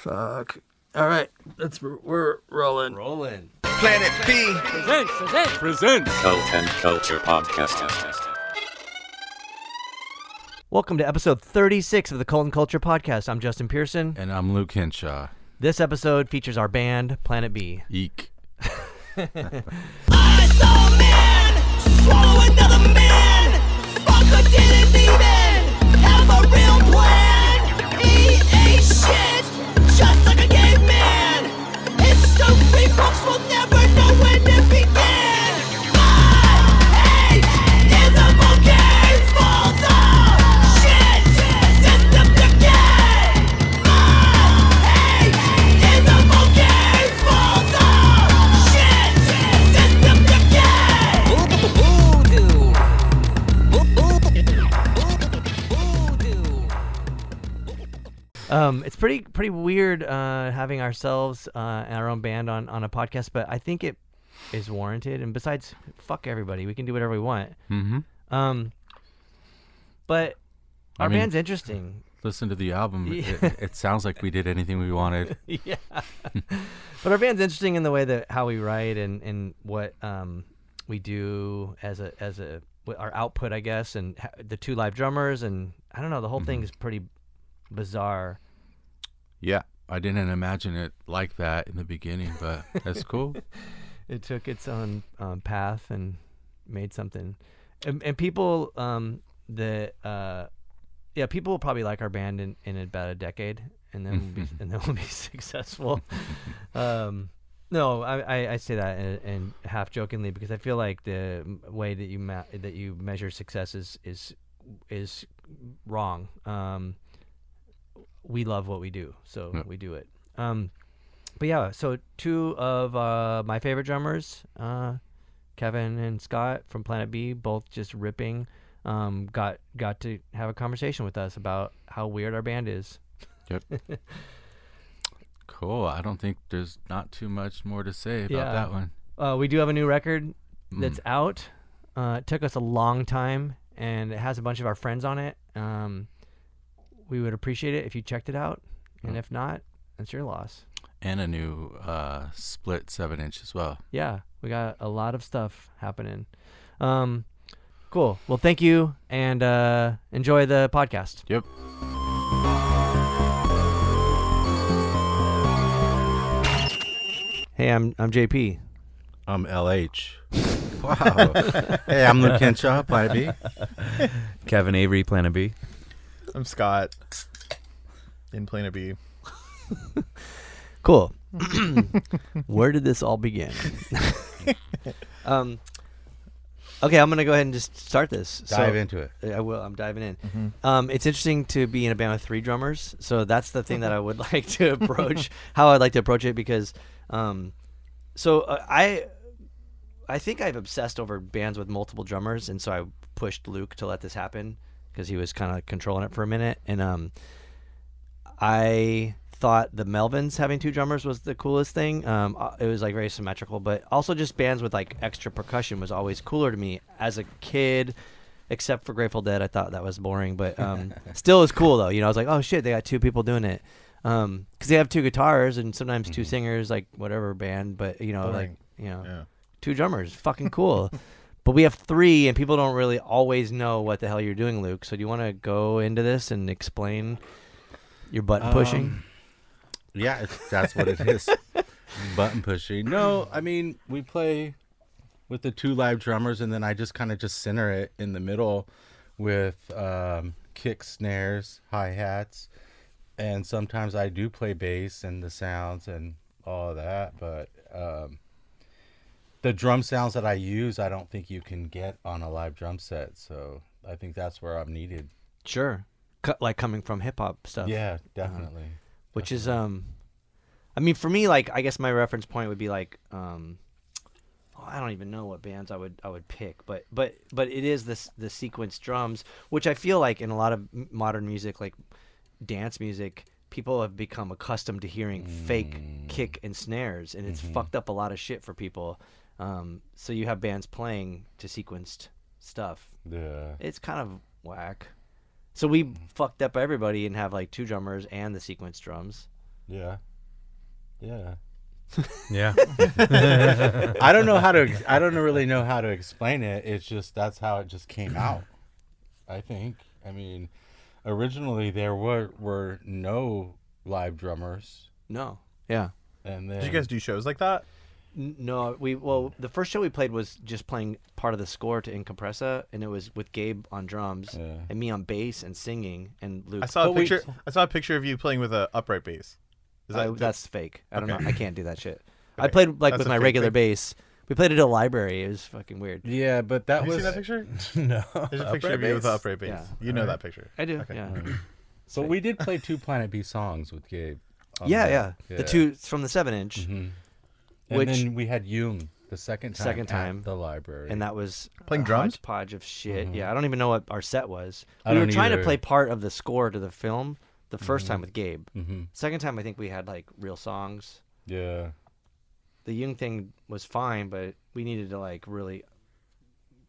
Fuck. All right, we're rolling. Planet B Presents Cult and Culture Podcast. Welcome to episode 36 of the Cult and Culture Podcast. I'm Justin Pearson. And I'm Luke Henshaw. This episode features our band, Planet B. Eek. I saw a man swallow another man. Fucker didn't even have a real plan. He ate shit just like a caveman. History books will never know when it began. My hate is a bouquet for the shit system decay. My hate is a bouquet for the shit system decay. It's pretty weird having ourselves and our own band on a podcast, but I think it is warranted. And besides, fuck everybody, we can do whatever we want. Mm-hmm. But our band's interesting. Listen to the album. It sounds like we did anything we wanted. Yeah. But our band's interesting in the way that how we write and what we do as our output, I guess, and the two live drummers, and I don't know, the whole thing is pretty bizarre. Yeah, I didn't imagine it like that in the beginning, but that's cool. It took its own path and made something, and people people will probably like our band in about a decade, and then we'll be successful. No, I say that and half jokingly because I feel like the way that you measure success is wrong. We love what we do, so we do it. But yeah, so two of my favorite drummers, Kevin and Scott from Planet B, both just ripping, got to have a conversation with us about how weird our band is. Yep. Cool. I don't think there's not too much more to say about that one. We do have a new record that's out. It took us a long time, and it has a bunch of our friends on it. We would appreciate it if you checked it out, and if not, it's your loss. And a new split 7-inch as well. Yeah, we got a lot of stuff happening. Cool. Well, thank you, and enjoy the podcast. Yep. Hey, I'm JP. I'm LH. Wow. Hey, I'm Luke Henshaw, Planet B. Kevin Avery, Planet B. I'm Scott in Planet B. Cool. Where did this all begin? Okay, I'm going to go ahead and just start this. Dive into it. I will. I'm diving in. It's interesting to be in a band with 3 drummers. So that's the thing that I would like to approach, how I'd like to approach it, because I think I've obsessed over bands with multiple drummers, and so I pushed Luke to let this happen because he was kind of controlling it for a minute. And I thought the Melvins having 2 drummers was the coolest thing. It was like very symmetrical, but also just bands with like extra percussion was always cooler to me as a kid, except for Grateful Dead. I thought that was boring, but still is cool though. You know, I was like, oh shit, they got 2 people doing it. Because they have 2 guitars and sometimes 2 singers, like whatever band, but you know, boring. 2 drummers, fucking cool. But we have 3, and people don't really always know what the hell you're doing, Luke. So do you want to go into this and explain your button pushing? Yeah, that's what it is. Button pushing. No, I mean, we play with the 2 live drummers, and then I just kind of center it in the middle with kick, snares, hi-hats, and sometimes I do play bass and the sounds and all of that, but the drum sounds that I use, I don't think you can get on a live drum set, so I think that's where I'm needed. Sure. Like coming from hip-hop stuff. Yeah, definitely. Which is, I mean, for me, like, I guess my reference point would be like, I don't even know what bands I would pick, but it is the sequence drums, which I feel like in a lot of modern music, like dance music, people have become accustomed to hearing fake kick and snares, and it's fucked up a lot of shit for people. So you have bands playing to sequenced stuff. Yeah. It's kind of whack. So we fucked up everybody and have like 2 drummers and the sequence drums. Yeah. Yeah. Yeah. I don't really know how to explain it. It's just that's how it just came out. I think. I mean, originally there were no live drummers, No. Yeah. and then Did you guys do shows like that? No, the first show we played was just playing part of the score to Incompresa, and it was with Gabe on drums Yeah. and me on bass and singing and Luke. I saw a But picture. I saw a picture of you playing with a upright bass. Is that that's fake. I don't Okay. know. I can't do that shit. I Okay. played like That's with a my fake regular thing. bass. We played it at a library. It was fucking weird. Yeah, but that Have you was. seen that picture? No. There's a picture of you with an upright bass. Yeah. You know that picture. I do. Okay. Yeah. But we did play 2 Planet B songs with Gabe. on Yeah, that. yeah. The two from the 7-inch, Mhm. And which then we had Jung the second time at the library. and that was Playing a drums? hodgepodge of shit. Yeah, I don't even know what our set was. I We were don't trying to either. play part of the score to the film the first time with Gabe. hmm Second time, I think we had like real songs. Yeah. The Jung thing was fine, but we needed to like really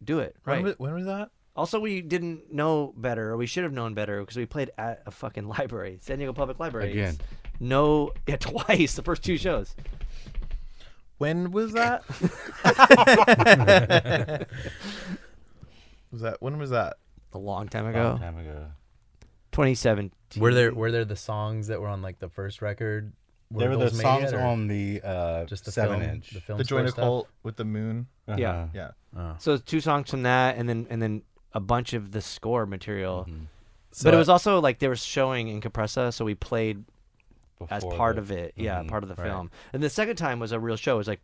do it right. When was that? Also, we didn't know better, or we should have known better, because we played at a fucking library, San Diego Public Library. Again. Twice the first 2 shows. When was that? When was that? A long time Long ago. time ago. 2017. Were there the songs that were on like the first record? There were the those made songs yet, or on the just the 7-inch. film, the film The score Joint stuff? Occult with the moon. Yeah. Yeah. Oh. So 2 songs from that, and then a bunch of the score material. So But it was also like they were showing Incompresa, so we played as Before part the- of it. Yeah, part of the right. film. And the second time was a real show. It was like,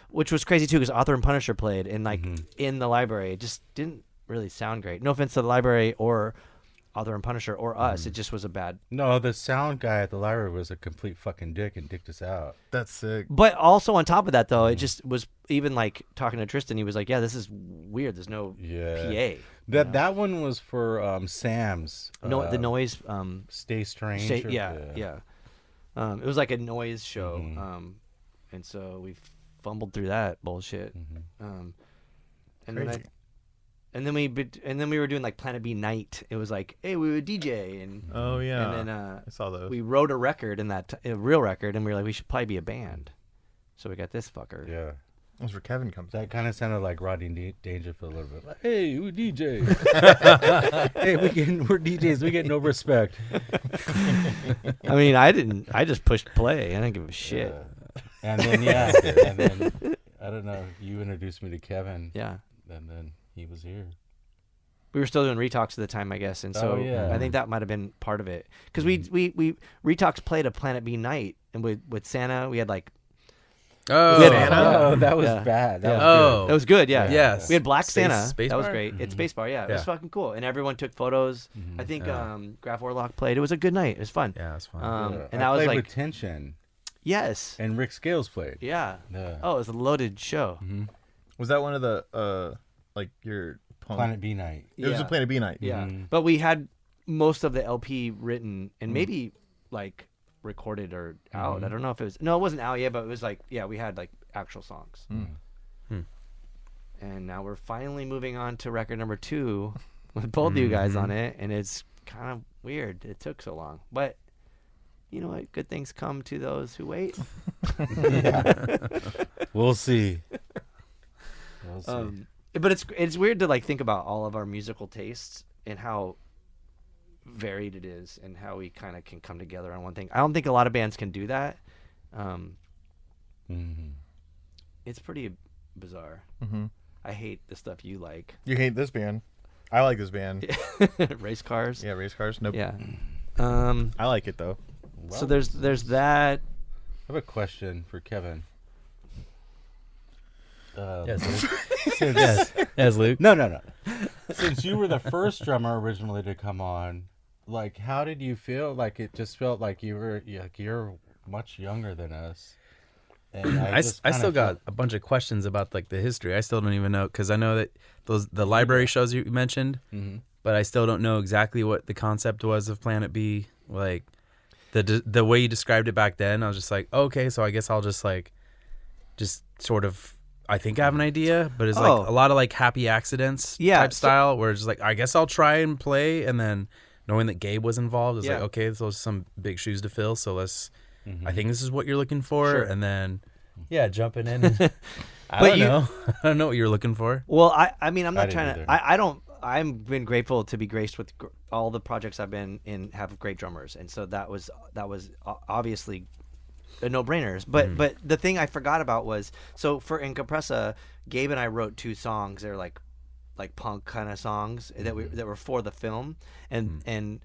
which was crazy too, because Author and Punisher played, and like in the library, it just didn't really sound great. No offense to the library or Author and Punisher or us, it just was a bad. No, the sound guy at the library was a complete fucking dick and dicked us out. That's sick. But also on top of that, though, it just was even like talking to Tristan. He was like, "Yeah, this is weird. There's no Yeah. PA." That one was for Sam's. No, the noise. Stay Strange. Yeah. It was like a noise show, and so we fumbled through that bullshit. And Crazy. then we were doing like Planet B night. It was like, hey, we would DJ, and Oh yeah. and then I saw those. we wrote a record a real record, and we were like, we should probably be a band. So we got this fucker. Yeah. That's where Kevin comes. That kind of sounded like Rodney Dangerfield a little bit. Like, hey, we DJ. Hey, we're DJs. We get no respect. I mean, I just pushed play. I didn't give a shit. And then and then I don't know. You introduced me to Kevin. Yeah. And then he was here. We were still doing Retox at the time, I guess, and so yeah. I think that might have been part of it. Because we Retox played a Planet B night, and with Santa, we had like Oh, Oh, that was Yeah. bad. That Yeah. was Oh. that was good, yeah. Yes. We had Black Space- Santa. Space that was Bar? great. It's Spacebar, yeah. It was Yeah. fucking cool, and everyone took photos. I think Graf Orlock played. It was a good night. It was fun. Yeah, that's fun. good. And I that was played like with Tension, yes, and Rick Scales played. yeah. Yeah. Oh, it was a loaded show. Was that one of the like your punk? Planet B night. It was a Yeah. Planet B night. Yeah, but we had most of the LP written and maybe like recorded or out. I don't know if it was. No, it wasn't out yet, but it was like we had like actual songs. And now we're finally moving on to record number 2 with both of you guys on it, and it's kind of weird. It took so long, but you know what? Good things come to those who wait. We'll see. We'll see. But it's weird to like think about all of our musical tastes and how varied it is, and how we kind of can come together on one thing. I don't think a lot of bands can do that. It's pretty bizarre. I hate the stuff you like. You hate this band. I like this band. Race cars. Yeah, race cars. Nope. Yeah. I like it though. So there's that. I have a question for Kevin. yes, Luke. yes, Luke. No. Since you were the first drummer originally to come on, like, how did you feel? Like, it just felt like you're much younger than us. And I just still kinda got felt- a bunch of questions about like the history. I still don't even know, because I know that the library shows you mentioned, but I still don't know exactly what the concept was of Planet B. Like the way you described it back then, I was just like, okay, so I guess I'll just sort of. I think I have an idea, but it's like a lot of like happy accidents type style, where it's just like, I guess I'll try and play, and then knowing that Gabe was involved, it's like, okay, those are some big shoes to fill, so let's I think this is what you're looking for, Sure. and then jumping in. I But don't know. I don't know what you're looking for. Well, I mean, I'm not didn't trying either. to. I don't. I've been grateful to be graced with all the projects I've been in have great drummers, and so that was obviously a no-brainers. But the thing I forgot about was, so for Incompresa, Gabe and I wrote 2 songs. They're like punk kind of songs that were for the film, and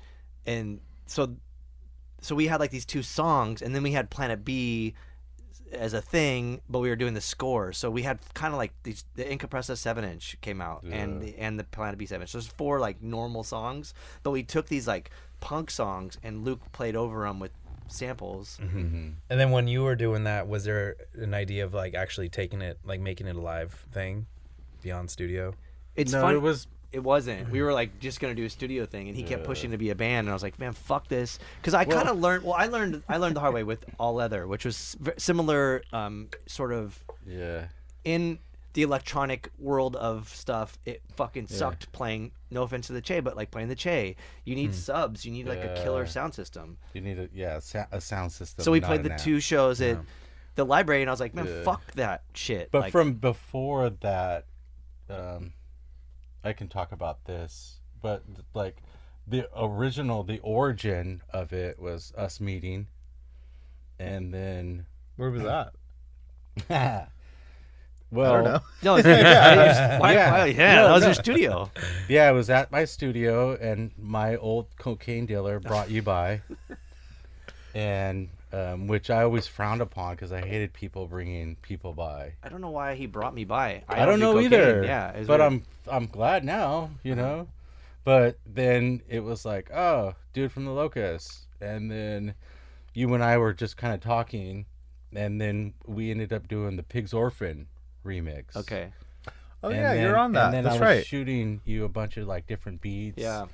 so we had like these 2 songs, and then we had Planet B as a thing, but we were doing the score, so we had kind of like the Incompresa 7-inch came out, and the Planet B 7-inch. So there's 4 like normal songs, but we took these like punk songs and Luke played over them with samples. And then when you were doing that, was there an idea of like actually taking it, like making it a live thing beyond studio? It's No, fun. it It wasn't. We were like just gonna do a studio thing, and he kept pushing to be a band, and I was like, man, fuck this, because I kind of learned. Well, I learned the hard way with All Leather, which was similar, sort of in the electronic world of stuff. It fucking sucked playing. No offense to the Che, but like playing the Che, you need subs. You need like a killer sound system. You need a sound system. So we not played an the amp. 2 shows at the library, and I was like, man, fuck that shit. But like, from before that, I can talk about this, but like the origin of it was us meeting, and then Where was that? well, I don't know. no, that was your studio. Yeah, I was at my studio, and my old cocaine dealer brought you by, and which I always frowned upon because I hated people bringing people by. I don't know why he brought me by. I don't know do cocaine. either. Yeah, it was but weird. I'm glad now, you know. But then it was like, oh, dude from the Locust, and then you and I were just kind of talking, and then we ended up doing the Pig's Orphan remix. Okay. Oh And yeah, then- you're on that. And then That's I was right. shooting you a bunch of like different beats. Yeah.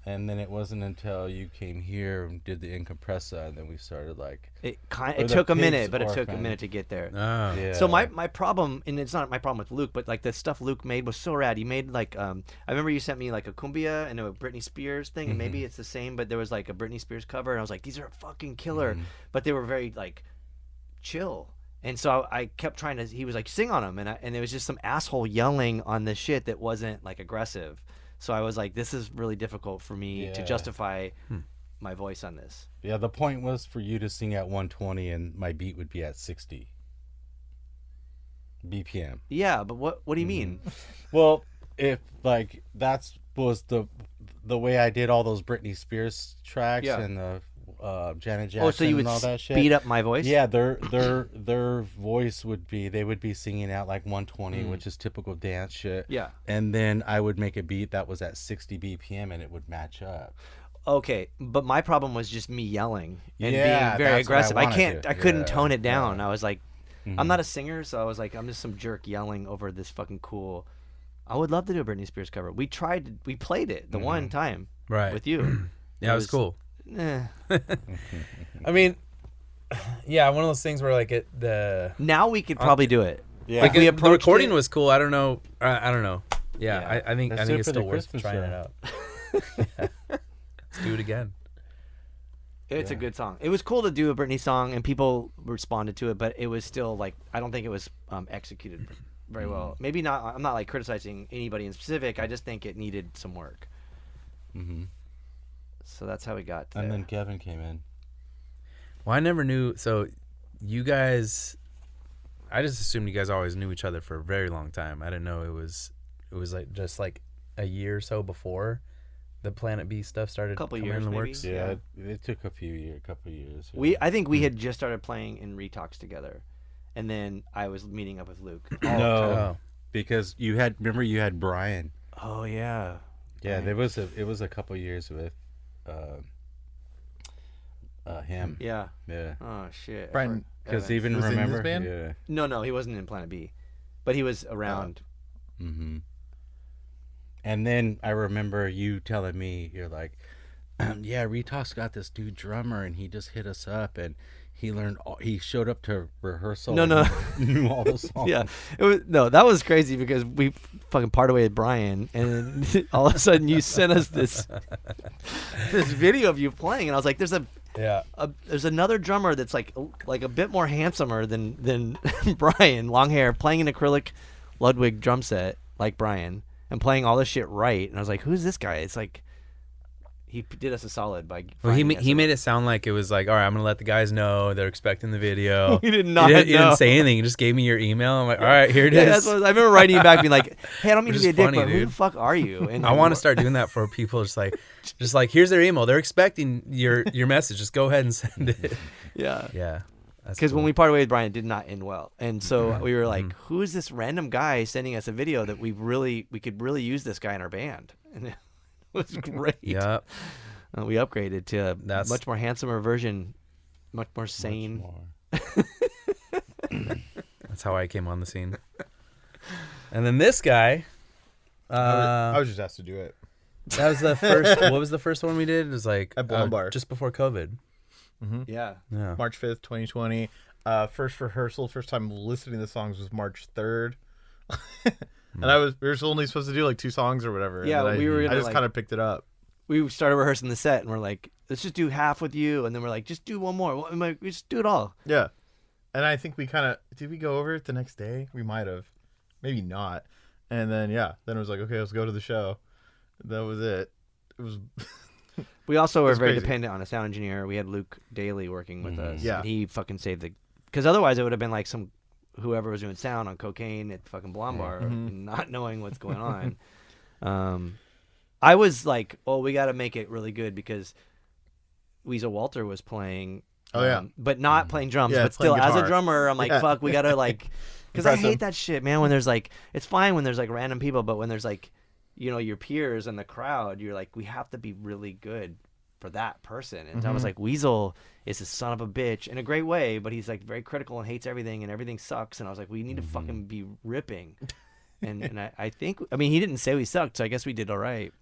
And then it wasn't until you came here and did the Incompresa, and then we started like. It Or the took a Pig's minute, but it took a Orphan. minute to get there. Oh. Yeah. So my problem, and it's not my problem with Luke, but like the stuff Luke made was so rad. He made like I remember you sent me like a cumbia and a Britney Spears thing, and maybe it's the same, but there was like a Britney Spears cover, and I was like, these are fucking killer, but they were very like chill. And so I kept trying to. He was like, sing on them, and there was just some asshole yelling on this shit that wasn't like aggressive. So I was like, this is really difficult for me to Yeah. justify my voice on this. Yeah, the point was for you to sing at 120 and my beat would be at 60 BPM. Yeah, but what do you mean? Well, if like that's was the way I did all those Britney Spears tracks Yeah. and the Janet Jackson Oh, so you would and all that shit. speed up my voice? Yeah, their voice would be, they would be singing at like 120, which is typical dance shit. Yeah. And then I would make a beat that was at 60 BPM and it would match up. Okay, but my problem was just me yelling and Yeah, being very that's what I aggressive. I wanted can't. to. I couldn't Yeah, tone it down. yeah. I was like, I'm not a singer, so I was like, I'm just some jerk yelling over this fucking cool. I would love to do a Britney Spears cover. We tried. We played it the one time Right. with you. Yeah, it was cool. Eh. I mean, yeah, one of those things where like Now we could probably do it. Yeah. like we the approached recording it- was cool. I don't know. I don't know. Yeah, Yeah. I think Let's I do think it it's for the still worth Christmas trying it show. out. Let's do it again. It's a good song. It was cool to do a Britney song, and people responded to it, but it was still like, I don't think it was executed very well. Maybe not. I'm not like criticizing anybody in specific. I just think it needed some work. Mm-hmm. So that's how we got there. And then Kevin came in. Well, I never knew. So, you guys, I just assumed you guys always knew each other for a very long time. I didn't know it was like just like a year or so before the Planet B stuff started Couple coming years, in the maybe. works. Yeah, Yeah. it took a couple years. Yeah. I think we had just started playing in Retox together, and then I was meeting up with Luke. No, Oh. because you had Brian. Oh yeah. Yeah, it was a couple years with him. Yeah. Yeah. Oh shit. Brian, Because Evan. even Was he in this remember, band? yeah. No, he wasn't in Planet B, but he was around. Mm-hmm. And then I remember you telling me, you're like, yeah, Retox got this new drummer, and he just hit us up, and he showed up to rehearsal. No. and knew all the songs. Yeah, that was crazy because we fucking parted away with Brian, and all of a sudden you sent us this video of you playing, and I was like, "There's a Yeah. There's another drummer that's like a bit more handsomer than Brian, long hair, playing an acrylic Ludwig drum set like Brian and playing all this shit right. And I was like, who's this guy? It's like he did us a solid by. Well, he made it sound like it was like, all right, I'm gonna let the guys know they're expecting the video. He did not. He know. didn't say anything. He just gave me your email. I'm like, all right, here it is. That's what, I remember writing you back, being like, "Hey, I don't mean to Which be a is dick, funny, but who dude. the fuck are you?" And I want to start doing that for people. Just like here's their email. They're expecting your message. Just go ahead and send it. Yeah. Yeah. Because when we parted ways with Brian, it did not end well, and so we were like, "Who is this random guy sending us a video that we could really use this guy in our band?" And it was great. Yeah. We upgraded to a much more handsomer version, much more sane. That's how I came on the scene. And then this guy, I was just asked to do it. that was the first. What was the first one we did? It was like At Lombardo. just before COVID. Yeah. Yeah. March 5th, 2020. First rehearsal, first time listening to the songs was March 3rd. And we were only supposed to do like 2 songs or whatever. Yeah, and we were I gonna, just like- kind of picked it up. We started rehearsing the set, and we're like, "Let's just do half with you," and then we're like, "Just do one more." I'm like, "We just do it all." Yeah. And I think we did we go over it the next day? We might have. Maybe not. And then, then it was like, okay, let's go to the show. That was it. It was. We also were It's very crazy. dependent on a sound engineer. We had Luke Daly working with us. Yeah. And he fucking saved because otherwise it would have been like whoever was doing sound on cocaine at fucking Lombardo, and not knowing what's going on. I was like, "Oh, we got to make it really good," because Weasel Walter was playing. Oh, yeah. But not playing drums. Yeah, But still, playing as a guitar. drummer, I'm like, Yeah. fuck, we gotta like, because I Impress hate him. that shit, man. When there's like, it's fine when there's like random people, but when there's like, your peers and the crowd, you're like, we have to be really good for that person. And I was like, Weasel is a son of a bitch in a great way, but he's like very critical and hates everything, and everything sucks. And I was like, we need to fucking be ripping. And I think, I mean, he didn't say we sucked, so I guess we did all right.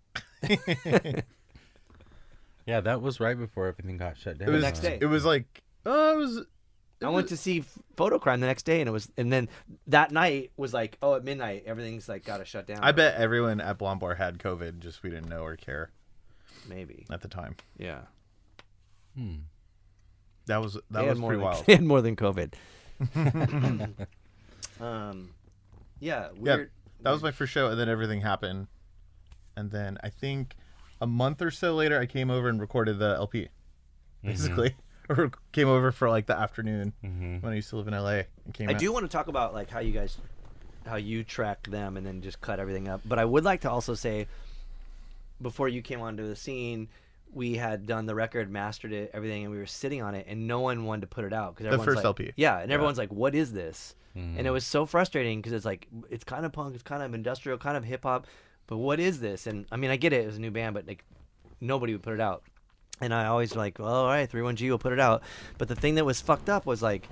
Yeah, that was right before everything got shut down. It was next day. It was like, it was. I went to see Photocrime the next day, and then that night was like, at midnight, everything's like got to shut down. I bet everyone at Blombar had COVID, just we didn't know or care Maybe. at the time. Yeah. That was They had pretty wild. They had more than COVID. Yeah. Yeah, Weird. that was my first show, and then everything happened, and then I think a month or so later, I came over and recorded the LP, basically, or came over for like the afternoon when I used to live in LA. And came I out. do want to talk about like how you track them and then just cut everything up. But I would like to also say, before you came onto the scene, we had done the record, mastered it, everything, and we were sitting on it, and no one wanted to put it out because first like, LP. Yeah, and everyone's like, "What is this?" And it was so frustrating because it's like it's kind of punk, it's kind of industrial, kind of hip hop, but what is this? And I mean, I get it, it was a new band, but like nobody would put it out. And I always like, well, all right, 31G will put it out. But the thing that was fucked up was like,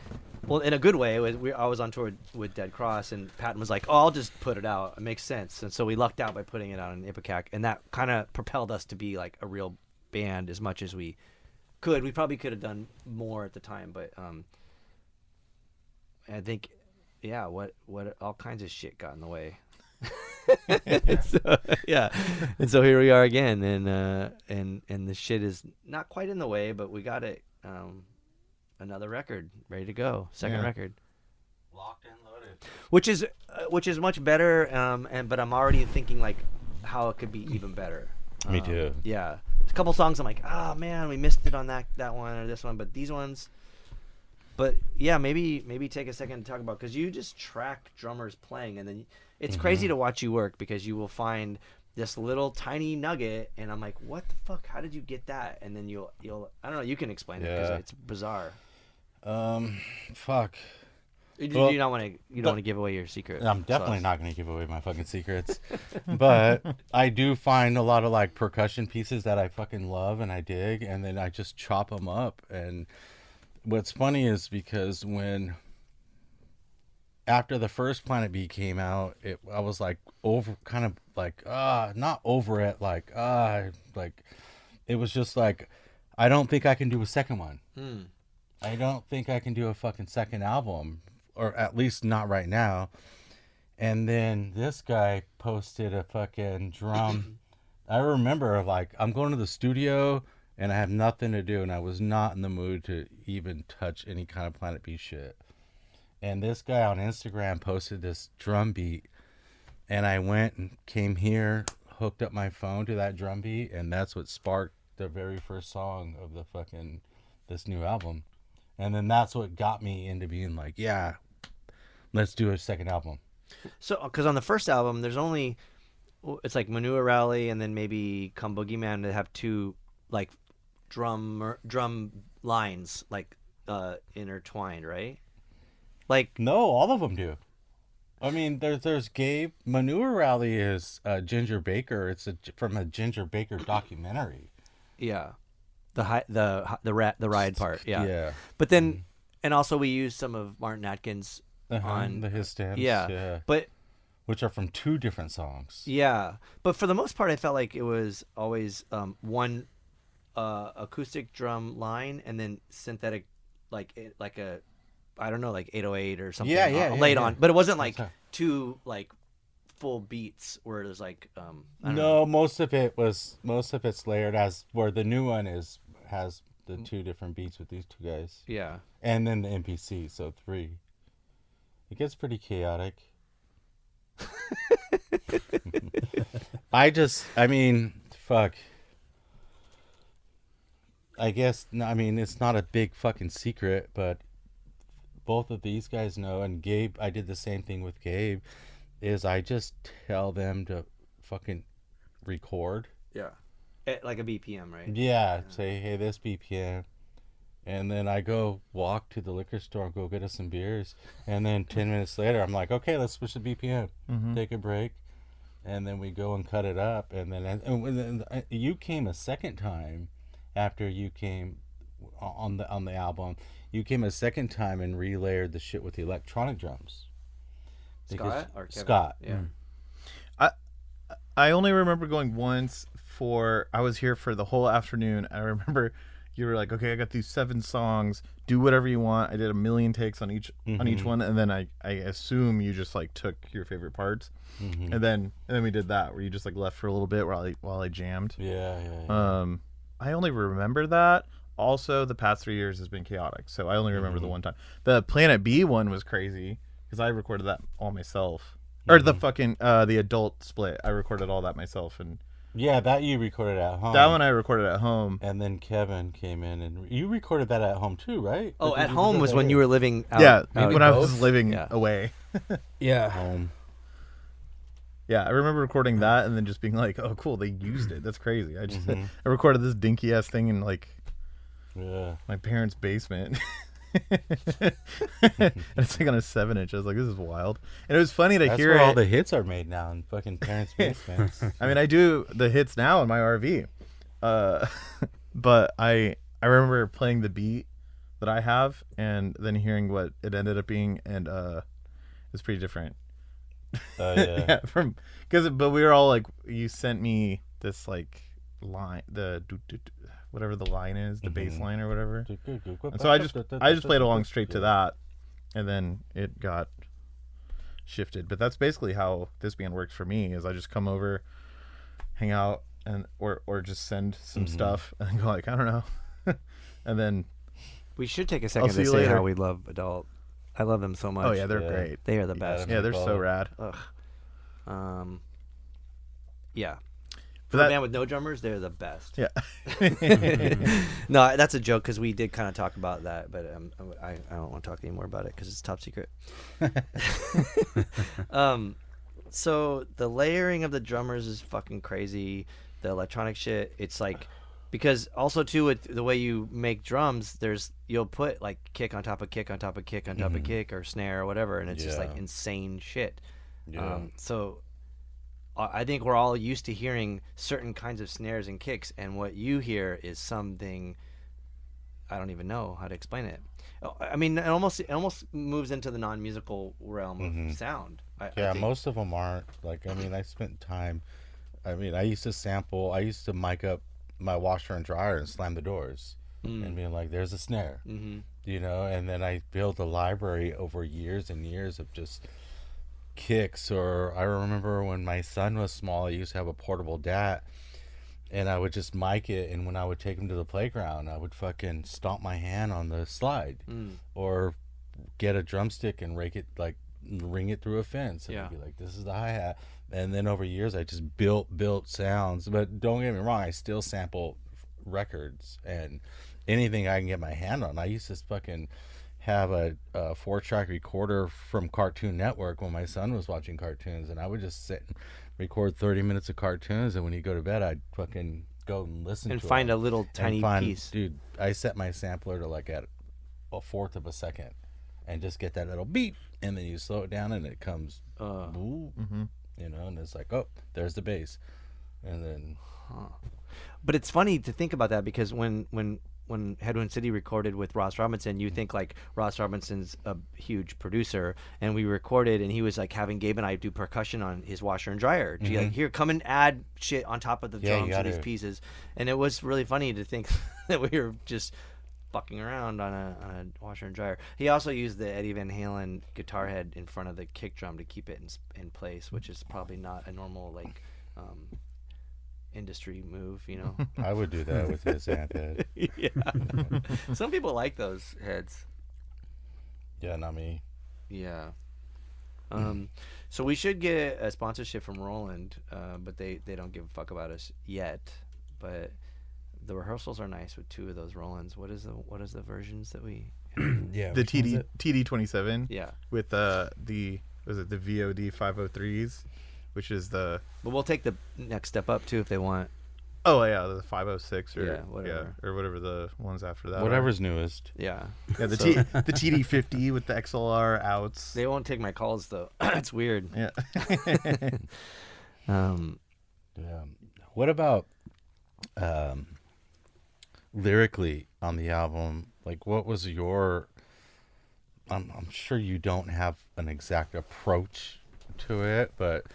well, in a good way, I was on tour with Dead Cross, and Patton was like, oh, I'll just put it out. It makes sense. And so we lucked out by putting it out on Ipecac, and that kind of propelled us to be like a real band as much as we could. We probably could have done more at the time, but I think, yeah, what all kinds of shit got in the way. So, yeah, and so here we are again, and the shit is not quite in the way, but we got it. Another record ready to go, second record, Locked and loaded. which is much better. But I'm already thinking like how it could be even better. Me too. Yeah, a couple songs I'm like, oh man, we missed it on that one or this one, but these ones. But yeah, maybe take a second to talk about, because you just track drummers playing, and then it's crazy to watch you work, because you will find this little tiny nugget, and I'm like, what the fuck? How did you get that? And then you'll I don't know. You can explain it because Yeah. it's bizarre. Fuck. You Well, don't want to give away your secret. I'm definitely sauce. not going to give away my fucking secrets. But I do find a lot of like percussion pieces that I fucking love and I dig, and then I just chop them up. And what's funny is because after the first Planet B came out, I was like not over it, like it was just like, I don't think I can do a second one. I don't think I can do a fucking second album, or at least not right now. And then this guy posted a fucking drum. I remember, like, I'm going to the studio and I have nothing to do, and I was not in the mood to even touch any kind of Planet B shit. And this guy on Instagram posted this drum beat, and I went and came here, hooked up my phone to that drum beat, and that's what sparked the very first song of the fucking this new album. And then that's what got me into being like, yeah, let's do a second album. So, because on the first album, there's only, it's like Manure Rally and then maybe Come Boogeyman that have two like drum lines like intertwined, right? Like, No, all of them do. I mean, there's Gabe. Manure Rally is Ginger Baker. It's from a Ginger Baker documentary. yeah, the ride part, yeah. Yeah. But then, and also we used some of Martin Atkins on the his stems. yeah. But which are from two different songs. yeah, but for the most part, I felt like it was always one acoustic drum line and then synthetic, like a, I don't know, like 808 or something. Laid on, but it wasn't like two like full beats where it was like I don't know. Most of it's layered as where the new one has the two different beats with these two guys. Yeah. And then the MPC, so 3. It gets pretty chaotic. I mean, fuck. I guess, I mean, it's not a big fucking secret, but both of these guys know, and Gabe, I did the same thing with Gabe, is I just tell them to fucking record. Yeah. Like a BPM, right? Yeah, say, hey, this BPM. And then I go walk to the liquor store and go get us some beers. And then 10 minutes later, I'm like, okay, let's switch the BPM. Take a break. And then we go and cut it up. And then you came a second time after you came on the album. You came a second time and relayered the shit with the electronic drums. Scott or Kevin? Scott. Yeah. I only remember going once I was here for the whole afternoon. I remember you were like, okay, I got these 7 songs, do whatever you want. I did a million takes on each one, and then I assume you just like took your favorite parts, and then we did that where you just like left for a little bit while I jammed. Yeah. I only remember that. Also, the past 3 years has been chaotic, so I only remember the one time. The Planet B one was crazy because I recorded that all myself. Or the fucking the adult split, I recorded all that myself, and Yeah, that you recorded at home. that one I recorded at home. And then Kevin came in, and you recorded that at home too, right? Oh, Or at did home do was that when here? you were living out. Yeah, maybe when I both? was living Yeah. away. Yeah. home. Yeah, I remember recording that and then just being like, "Oh, cool, they used it. That's crazy." I just I recorded this dinky ass thing in like Yeah. my parents' basement. And it's like on a 7-inch. I was like, "This is wild." And it was funny to That's hear where all it. the hits are made now in fucking parents' basements. I mean, I do the hits now in my RV, but I remember playing the beat that I have and then hearing what it ended up being, and it's pretty different. Oh yeah. But we were all like, you sent me this like line, whatever the line is, the bass line or whatever. And so I just played along straight to that, and then it got shifted. But that's basically how this band works for me. Is I just come over, hang out, and or just send some stuff and go like, I don't know, and then We should take a second see to you say later. how we love Adult. I love them so much. oh yeah, they're Yeah. great. They are the best. Yeah, they're so Well, rad. Ugh. Yeah. But For a that- band with no drummers, they're the best. Yeah. No, that's a joke because we did kind of talk about that, but I don't want to talk anymore about it because it's top secret. So the layering of the drummers is fucking crazy. The electronic shit, it's like, because also too with the way you make drums, you'll put like kick on top of kick on top of kick on top of kick or snare or whatever, and it's just like Yeah. insane shit. Yeah. So I think we're all used to hearing certain kinds of snares and kicks, and what you hear is something I don't even know how to explain it. I mean, it almost moves into the non-musical realm of sound. I Yeah, think. most of them aren't. Like, I mean, I spent time. I mean, I used to mic up my washer and dryer and slam the doors and being like, there's a snare, you know, and then I built a library over years and years of just kicks. Or I remember when my son was small, I used to have a portable DAT, and I would just mic it, and when I would take him to the playground, I would fucking stomp my hand on the slide, or get a drumstick and ring it through a fence, and be like, this is the hi-hat. And then over years I just built sounds. But don't get me wrong, I still sample records and anything I can get my hand on. I used to fucking have a 4-track recorder from Cartoon Network when my son was watching cartoons, and I would just sit and record 30 minutes of cartoons, and when he'd go to bed I'd fucking go and listen and to find them. a little tiny piece. Dude, I set my sampler to like at 1/4 of a second and just get that little beat, and then you slow it down and it comes you know, and it's like, oh, there's the bass. And then But it's funny to think about that, because when Headwind City recorded with Ross Robinson, you think like Ross Robinson's a huge producer, and we recorded, and he was like having Gabe and I do percussion on his washer and dryer. Like, here, come and add shit on top of the drums and these pieces. And it was really funny to think that we were just fucking around on a washer and dryer. He also used the Eddie Van Halen guitar head in front of the kick drum to keep it in place, which is probably not a normal like industry move, you know. I would do that with his amp head. Yeah. Some people like those heads. Yeah, not me. Yeah. So we should get a sponsorship from Roland, but they don't give a fuck about us yet. But the rehearsals are nice with 2 of those Rolands. What is the versions that we Yeah. The TD27. Yeah. With the VOD 503s, which is the. But we'll take the next step up too if they want. Oh yeah, the 506 or whatever. or whatever the ones after that. Whatever's newest. Yeah. Yeah, the TD50 with the XLR outs. They won't take my calls though. It's weird. Yeah. Yeah. What about lyrically on the album? Like, what was your? I'm sure you don't have an exact approach to it, but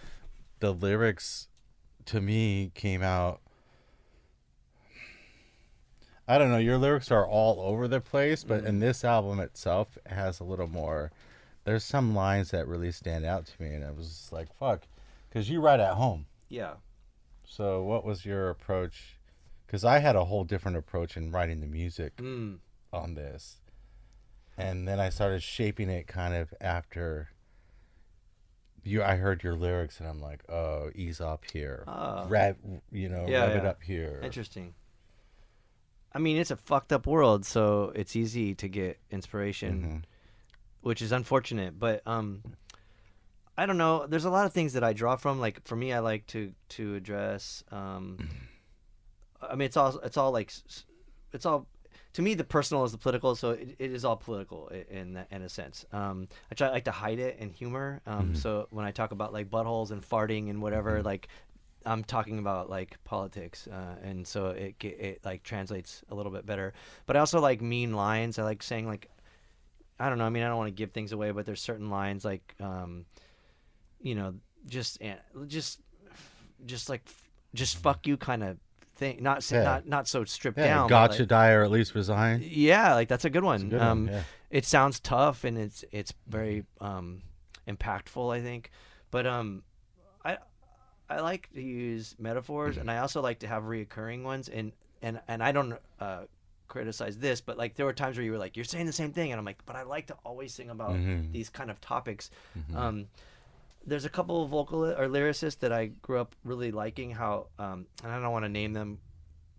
the lyrics to me came out. I don't know. Your lyrics are all over the place, but in this album itself, it has a little more. There's some lines that really stand out to me, and I was just like, "Fuck," because you write at home. Yeah. So, what was your approach? Because I had a whole different approach in writing the music on this, and then I started shaping it kind of after. I heard your lyrics, and I'm like, "Oh, ease up here, rev it up here." Interesting. I mean, it's a fucked up world, so it's easy to get inspiration, which is unfortunate. But I don't know. There's a lot of things that I draw from. Like for me, I like to address. I mean, it's all to me. The personal is the political, so it is all political in a sense. I like to hide it in humor. So when I talk about like buttholes and farting and whatever, like. I'm talking about like politics, and so it like translates a little bit better. But I also like mean lines. I like saying like, I don't know. I mean, I don't want to give things away, but there's certain lines like, just fuck you kind of thing. Not so stripped down. Gotcha, die or at least resign. Yeah, like that's a good one. It's a good one, yeah. It sounds tough and it's very impactful, I think. But I like to use metaphors, and I also like to have reoccurring ones. And I don't criticize this, but like there were times where you were like, you're saying the same thing, and I'm like, but I like to always sing about these kind of topics. There's a couple of vocalists or lyricists that I grew up really liking. How and I don't want to name them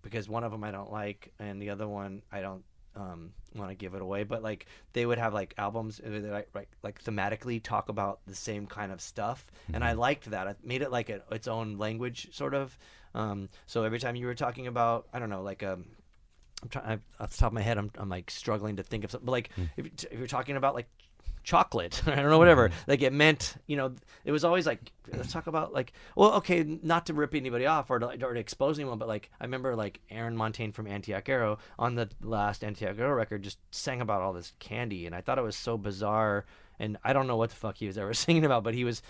because one of them I don't like, and the other one I don't want to give it away, but like they would have like albums that like thematically talk about the same kind of stuff, and I liked that. I made it like its own language sort of. So every time you were talking about, I don't know, like I'm trying off the top of my head, I'm like struggling to think of something. But like if you're talking about like chocolate, I don't know, whatever, like it meant, it was always like, let's talk about like, well, okay, not to rip anybody off or to expose anyone, but like I remember like Aaron Montaigne from Antioch Arrow on the last Antioch Arrow record just sang about all this candy, and I thought it was so bizarre, and I don't know what the fuck he was ever singing about, but he was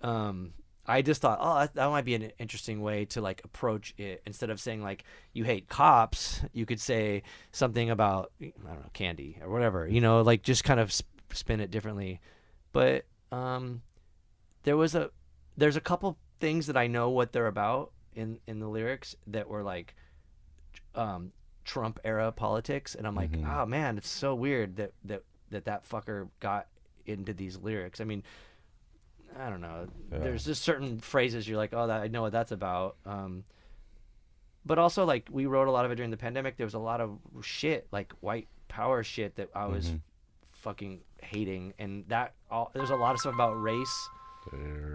I just thought, oh, that might be an interesting way to like approach it. Instead of saying like you hate cops, you could say something about, I don't know, candy or whatever, like just kind of spin it differently. But there's a couple things that I know what they're about, in the lyrics that were like Trump era politics, and I'm like, oh man, it's so weird that fucker got into these lyrics. I mean, I don't know. Yeah. There's just certain phrases you're like, oh, I know what that's about. But also, like, we wrote a lot of it during the pandemic. There was a lot of shit, like white power shit, that I was fucking hating, and there's a lot of stuff about race.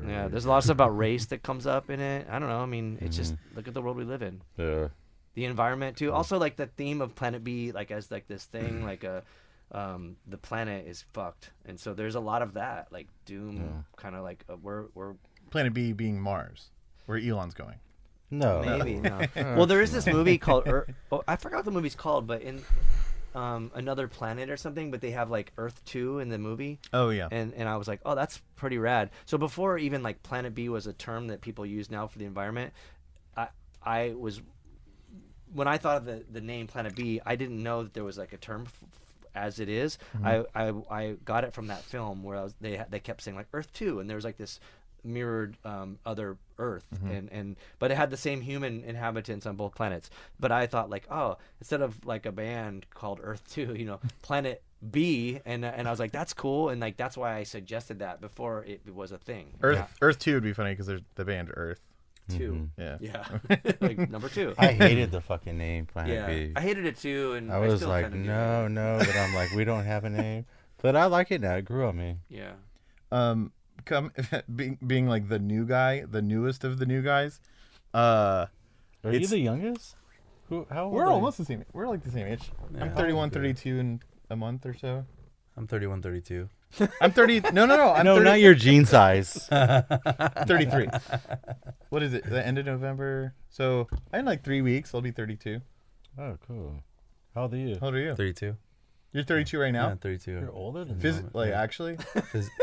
Yeah, there's a lot of stuff about race that comes up in it. I don't know. I mean, it's just look at the world we live in. Yeah. The environment too. Also, like the theme of Planet B, like as like this thing, like the planet is fucked, and so there's a lot of that, like doom, kind of like we're Planet B being Mars, where Elon's going. No. maybe no. Well, there is this movie called I forgot what the movie's called, but in Another Planet or something, but they have like Earth 2 in the movie. Oh yeah. And I was like, oh, that's pretty rad. So before even like Planet B was a term that people use now for the environment, I was, when I thought of the name Planet B, I didn't know that there was like a term as it is. I got it from that film where they kept saying like Earth 2, and there was like this mirrored other Earth, but it had the same human inhabitants on both planets. But I thought like, oh, instead of like a band called Earth 2, Planet B, and I was like, that's cool, and like that's why I suggested that before it was a thing. Earth 2 would be funny because there's the band Earth. 2. Yeah. Like number 2. I hated the fucking name Planet B. I hated it too, and I was still like, kinda do. no, but I'm like, we don't have a name. But I like it now. It grew on me. Yeah. Being like the new guy, the newest of the new guys. Are you the youngest? How old We're are you? almost the same. We're like the same age. Yeah. I'm 31, 32 in a month or so. I'm 31, 32. I'm 30. No. I'm No, 30, not your gene size. 33. What is it? The end of November. So in like 3 weeks, I'll be 32. Oh, cool. How old are you? How old are you? 32. You're 32 right now. Yeah, 32. You're older than Like actually,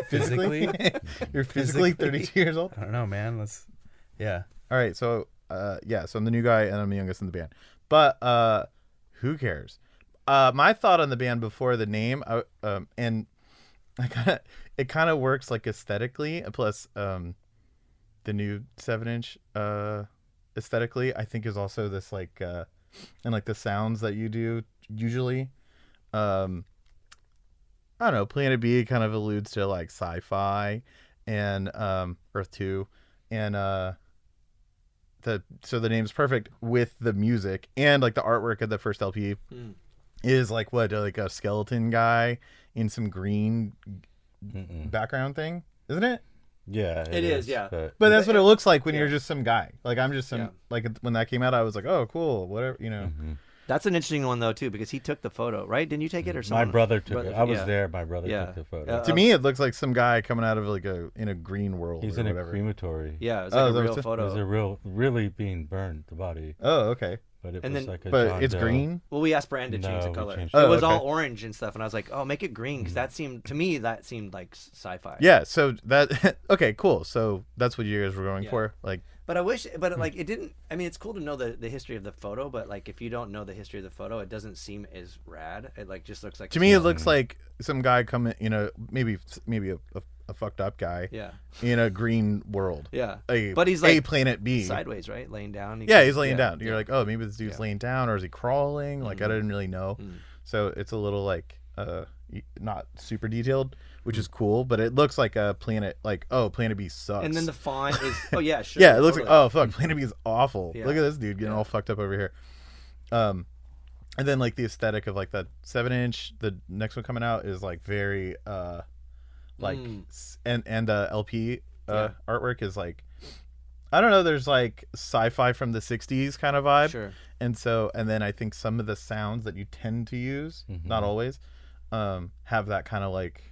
Physically? you're physically 32 years old. I don't know, man. Yeah. All right, so so I'm the new guy and I'm the youngest in the band. But who cares? My thought on the band before the name, and it kind of works like aesthetically. Plus, the new 7-inch aesthetically, I think is also this like and like the sounds that you do usually. I don't know. Planet B kind of alludes to like sci-fi and Earth 2, and so the name's perfect with the music, and like the artwork of the first LP is like like a skeleton guy in some green background thing, isn't it? Yeah, It is, yeah. But that's what it looks like when you're just some guy. Like I'm just some like when that came out, I was like, oh, cool, whatever, That's an interesting one though too, because he took the photo, right? Didn't you take it or My something? brother took it. I was there. My brother Yeah. took the photo. To me, it looks like some guy coming out of like in a green world. He's or in whatever. a crematory. Yeah, it was Oh, like is that a real what's it- photo. It was really being burned, the body. Oh, okay. But it And was then- like a But John it's Doe. green. Well, we asked Brand to change No, the we color. changed It it. was Oh, all okay. orange and stuff, and I was like, oh, make it green, because that seemed like sci-fi. Yeah. So that okay, cool. So that's what you guys were going Yeah. for, like. But I wish, but like it didn't. I mean, it's cool to know the history of the photo, but like if you don't know the history of the photo, it doesn't seem as rad. It like just looks like To me, it looks like some guy coming, maybe a fucked up guy yeah, in a green world. yeah. A, But he's a like Planet B. sideways, right, laying down. Yeah, he's laying down. You're yeah. like, oh, maybe this dude's Yeah. laying down, or is he crawling? Like I didn't really know. Mm. So it's a little like not super detailed, which is cool, but it looks like a planet. Like, oh, Planet B sucks. And then the font is oh yeah, sure. Yeah, it looks like, totally. oh fuck, Planet B is awful. Yeah. Look at this dude getting Yeah. all fucked up over here. And then like the aesthetic of like that 7-inch, the next one coming out is like very like and the LP artwork is like, I don't know, there's like sci-fi from the 60s kind of vibe. Sure. And so, and then I think some of the sounds that you tend to use, not always, have that kind of like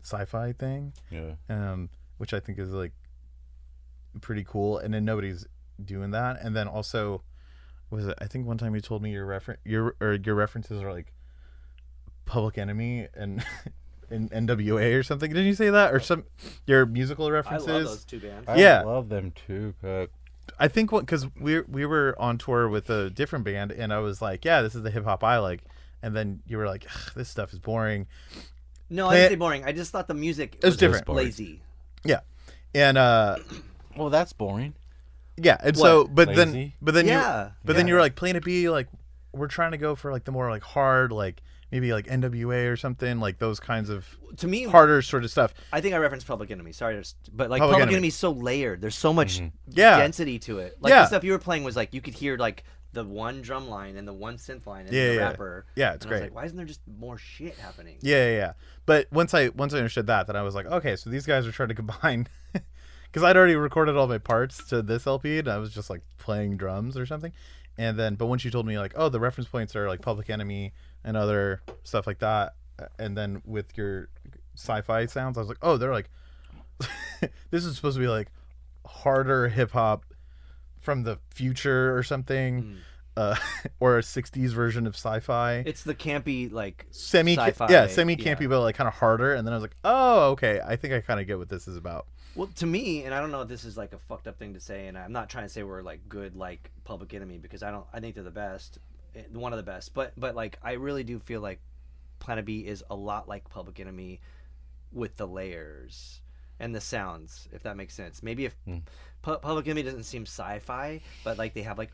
sci-fi thing. Yeah. Which I think is like pretty cool. And then nobody's doing that. And then also, was it? I think one time you told me your references are like Public Enemy and in NWA or something. Didn't you say that, or some your musical I references? love those two bands. Yeah. I love them too, but I think because we were on tour with a different band, and I was like, yeah, this is the hip hop I like. And then you were like, this stuff is boring. No, I didn't say boring. I just thought the music was was different. lazy. Yeah. And well, that's boring. Yeah, and What? so Lazy? then Yeah. you were like Planet B, like we're trying to go for like the more like hard, like maybe like NWA or something, like those kinds of To me, harder sort of stuff. I think I referenced Public Enemy. Sorry, but like Public Public Enemy. Enemy is so layered. There's so much Yeah. density to it. Like Yeah. the stuff you were playing was like you could hear like the one drum line and the one synth line and the rapper. Yeah, it's and I was great. like, why isn't there just more shit happening? Yeah. But once I understood that, then I was like, okay, so these guys are trying to combine, because I'd already recorded all my parts to this LP, and I was just like playing drums or something. And then, but once you told me like, oh, the reference points are like Public Enemy and other stuff like that, and then with your sci-fi sounds, I was like, oh, they're like, this is supposed to be like harder hip hop from the future or something. Or a 60s version of sci-fi. It's the campy like semi-campy, yeah. but like kind of harder. And then I was like, oh, okay, I think I kind of get what this is about. Well, to me, and I don't know if this is like a fucked up thing to say, and I'm not trying to say we're like good like Public Enemy, because I think they're the best, one of the best. But like I really do feel like Planet B is a lot like Public Enemy with the layers and the sounds, if that makes sense. Maybe if Public Enemy doesn't seem sci-fi, but like they have like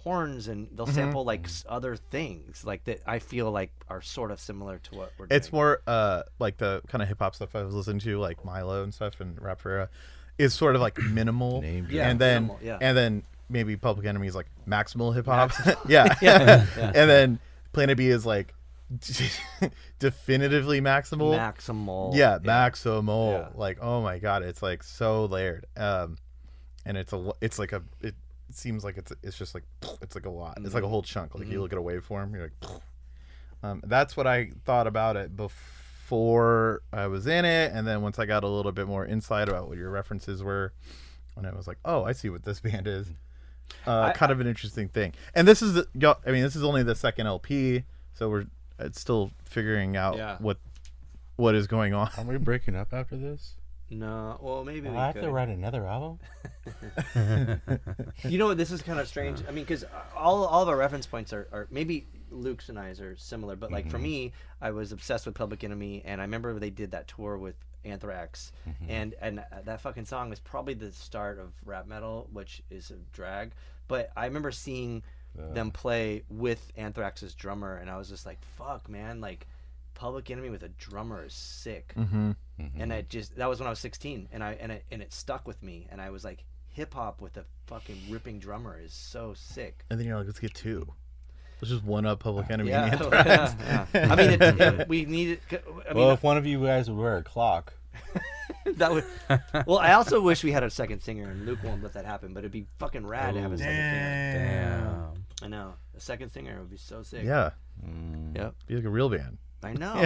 horns and they'll sample like other things like that I feel like are sort of similar to what we're doing. It's more like the kind of hip hop stuff I was listening to, like Milo and stuff and Rap Ferreira, is sort of like minimal. Yeah, and then minimal, yeah. and then maybe Public Enemy is like maximal hip hop. yeah. And then Planet B is like definitively maximal. Yeah. Maximal. Yeah. Like, oh my god, it's like so layered. And it's like it seems like it's just like it's like a lot. It's like a whole chunk. Like you look at a waveform, you're like that's what I thought about it before I was in it, and then once I got a little bit more insight about what your references were, and I was like, oh, I see what this band is. Kind of an interesting thing. And this is this is only the second LP, so it's still figuring out what is going on. Are we breaking up after this? No, well maybe we I have could. to write another album. You know what? This is kind of strange. I mean, because all of our reference points are maybe Luke's and I's are similar, but like for me, I was obsessed with Public Enemy, and I remember they did that tour with Anthrax, and that fucking song was probably the start of rap metal, which is a drag. But I remember seeing them play with Anthrax's drummer, and I was just like, "Fuck, man!" Like Public Enemy with a drummer is sick. And that was when I was 16, and it stuck with me, and I was like, hip hop with a fucking ripping drummer is so sick. And then you're like, let's get two. Let's just one up Public Enemy. Yeah, and Anthrax. yeah. I mean, we needed. Well, if one of you guys would wear a clock. That would. Well, I also wish we had a second singer, and Luke won't let that happen. But it'd be fucking rad to have a second singer. Damn. I know, a second singer would be so sick. Yeah. Yep. Be like a real band. I know.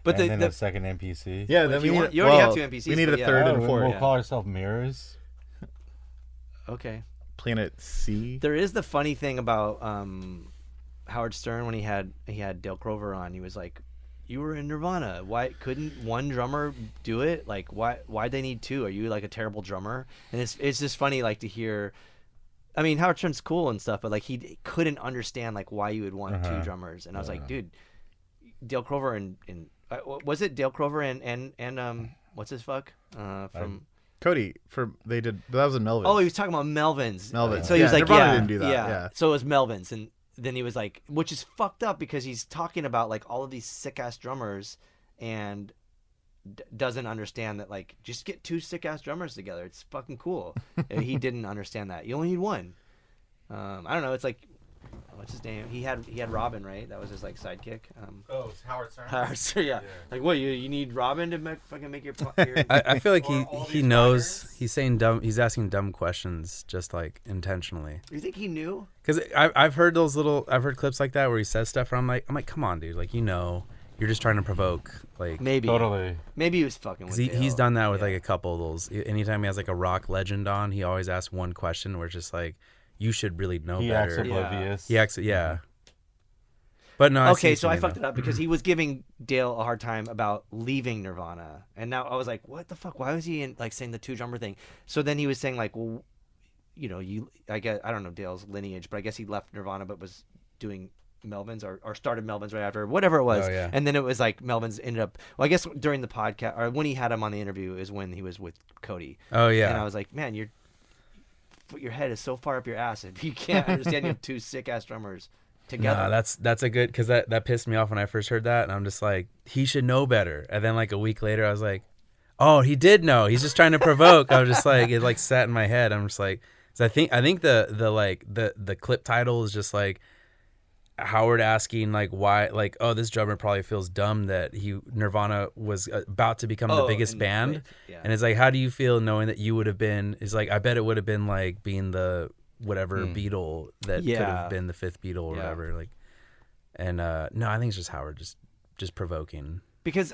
But And then a second MPC. Yeah, Well, then if we you need, want- you already have well, two MPCs, We need but a yeah. third Oh, and fourth. we'll Yeah. call ourselves Mirrors. Okay. Planet C. There is the funny thing about Howard Stern when he had Dale Crover on. He was like, "You were in Nirvana. Why couldn't one drummer do it? Like, why'd they need two? Are you like a terrible drummer?" And it's just funny like to hear. I mean, Howard Stern's cool and stuff, but like he couldn't understand like why you would want two drummers. And I was like, dude, Dale Crover and was it Dale Crover and what's his fuck from. Cody that was in Melvin. Oh, he was talking about Melvin's. Melvin. So he was like, Nirvana didn't do that. Yeah. So it was Melvin's, and then he was like, which is fucked up because he's talking about like all of these sick ass drummers, and doesn't understand that like just get two sick ass drummers together. It's fucking cool. And he didn't understand that. You only need one. I don't know. It's like, what's his name? He had Robin, right? That was his like sidekick. It's Howard Stern. Howard Stern, yeah. Like what? You need Robin to fucking make your. I feel like he knows. He's saying dumb. He's asking dumb questions just like intentionally. You think he knew? Because I've heard I've heard clips like that where he says stuff where I'm like, come on, dude. Like, you're just trying to provoke. Like Maybe. Totally. Maybe he was fucking with Dale. he's done that with like a couple of those. Anytime he has like a rock legend on, he always asks one question where it's just like, you should really know He acts better. oblivious. He acts, yeah. But no. Okay, so I fucked it up because he was giving Dale a hard time about leaving Nirvana, and now I was like, "What the fuck? Why was he saying the two drummer thing?" So then he was saying like, "Well, I guess I don't know Dale's lineage, but I guess he left Nirvana, but was doing Melvin's or started Melvin's right after, whatever it was." Oh, yeah. And then it was like Melvin's ended up. Well, I guess during the podcast or when he had him on the interview is when he was with Cody. Oh yeah. And I was like, "Man, your head is so far up your ass if you can't understand you have two sick ass drummers together. No, that's a good, because that pissed me off when I first heard that, and I'm just like, he should know better. And then like a week later, I was like, oh, he did know. He's just trying to provoke. I was just like, it like sat in my head. I'm just like, so I think the clip title is just like Howard asking like why, like, oh, this drummer probably feels dumb that Nirvana was about to become the biggest band, and it's like, how do you feel knowing that you would have been? Is like, I bet it would have been like being the whatever Beatle that could have been the fifth Beatle or whatever. Like, and no, I think it's just Howard just provoking. Because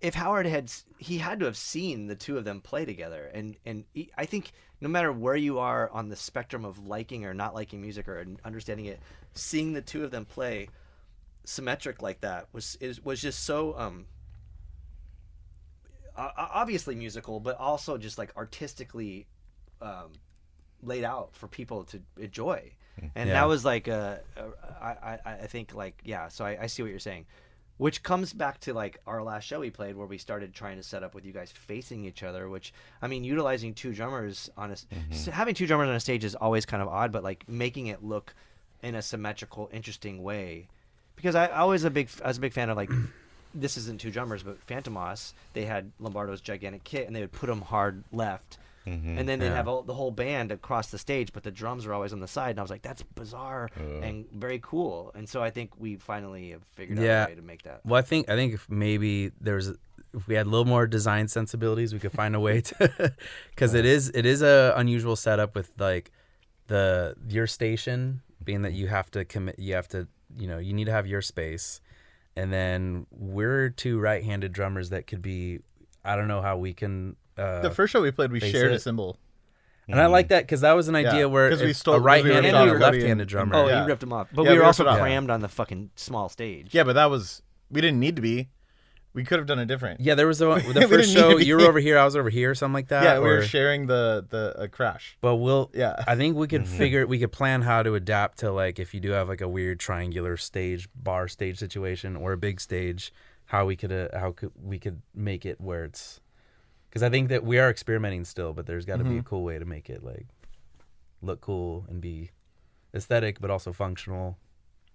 if Howard had to have seen the two of them play together, and I think no matter where you are on the spectrum of liking or not liking music or understanding it, seeing the two of them play symmetric like that was just so obviously musical, but also just like artistically laid out for people to enjoy. And that was like I think like, yeah, so I see what you're saying, which comes back to like our last show we played where we started trying to set up with you guys facing each other, which, I mean, utilizing two drummers on having two drummers on a stage is always kind of odd, but like making it look in a symmetrical, interesting way, because I was a big fan of like this isn't two drummers, but Phantomos, they had Lombardo's gigantic kit and they would put them hard left. And then they'd have the whole band across the stage, but the drums were always on the side. And I was like, that's bizarre and very cool. And so I think we finally have figured out a way to make that. Well, I think if maybe if we had a little more design sensibilities, we could find a way to, because it is a unusual setup with like your station being that you have to commit, you need to have your space. And then we're two right-handed drummers that could be, I don't know how we can. The first show we played, we shared a cymbal. And I like that because that was an idea where we it's stole a right-handed we or ripped left-handed drummer. Oh, Yeah. you ripped them off. But Yeah, we were we also ripped it off. crammed on the fucking small stage. Yeah, but we didn't need to be. We could have done it different. Yeah, there was the We first didn't show. need to You were be- over here, I was over here, something like that. Yeah, we were sharing the crash. But I think we could we could plan how to adapt to like if you do have like a weird triangular bar stage situation or a big stage, how we could make it where it's. Because I think that we are experimenting still, but there's got to be a cool way to make it like look cool and be aesthetic, but also functional.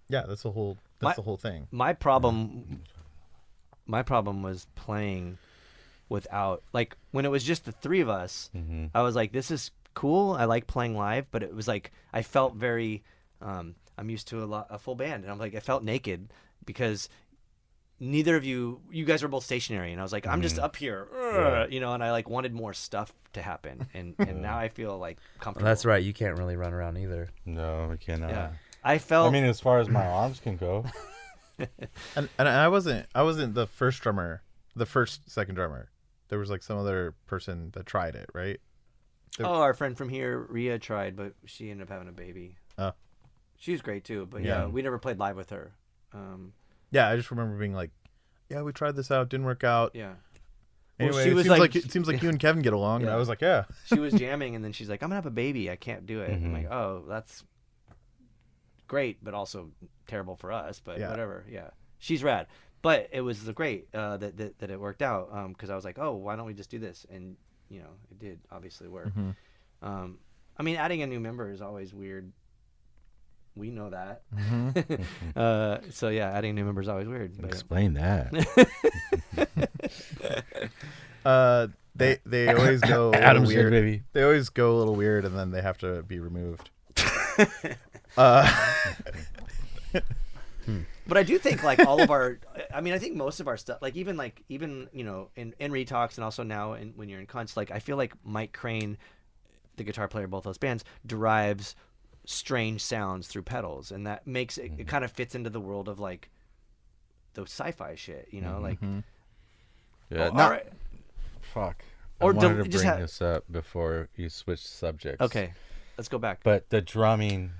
Yeah, that's the whole thing. My problem was playing without, like, when it was just the three of us, I was like, this is cool. I like playing live, but it was like I felt very I'm used to a full band, and I'm like, I felt naked because neither of you guys were both stationary, and I was like, I'm just up here, and I like wanted more stuff to happen, and now I feel like comfortable. Well, that's right. You can't really run around either. No, we cannot. Yeah, I felt. I mean, as far as my arms can go. And I wasn't the first drummer, second drummer. There was like some other person that tried it, right? Our friend from here, Rhea, tried, but she ended up having a baby. Oh. She was great too, but Yeah. we never played live with her. Yeah, I just remember being like, yeah, we tried this out, didn't work out. Yeah. Anyway, Well, she was it seems like you and Kevin get along. And I was like, yeah. She was jamming, and then she's like, I'm gonna have a baby, I can't do it. I'm like, oh, that's great, but also terrible for us, but whatever. Yeah, she's rad, but it was great that it worked out, because I was like, oh, why don't we just do this? And it did obviously work. I mean, adding a new member is always weird. We know that. So yeah, adding a new member is always weird. But, Explain that. They always go a little Adam's weird. good, baby. They always go a little weird, and then they have to be removed. But I do think like all of our, I mean, I think most of our stuff, like even in Retalks and also now when you're in Cunts, like I feel like Mike Crane, the guitar player of both those bands, derives strange sounds through pedals, and that makes it kind of fits into the world of like the sci-fi shit, like. Yeah. All right. Fuck. Or I wanted to just bring this up before you switch subjects. Okay, let's go back. But the drumming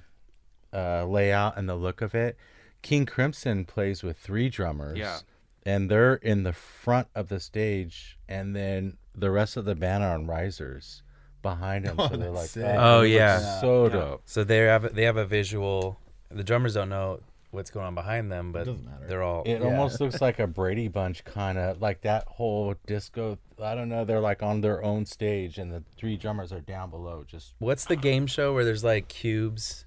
layout and the look of it, King Crimson plays with 3 drummers. Yeah. And they're in the front of the stage, and then the rest of the band are on risers behind them. So they're like, sick. Oh, it looks yeah. so Yeah. dope. So they have a visual. The drummers don't know. what's going on behind them, but doesn't matter. they're all. It almost looks like a Brady Bunch kind of like that whole disco. I don't know. They're like on their own stage, and the 3 drummers are down below. Just What's the game show where there's like cubes,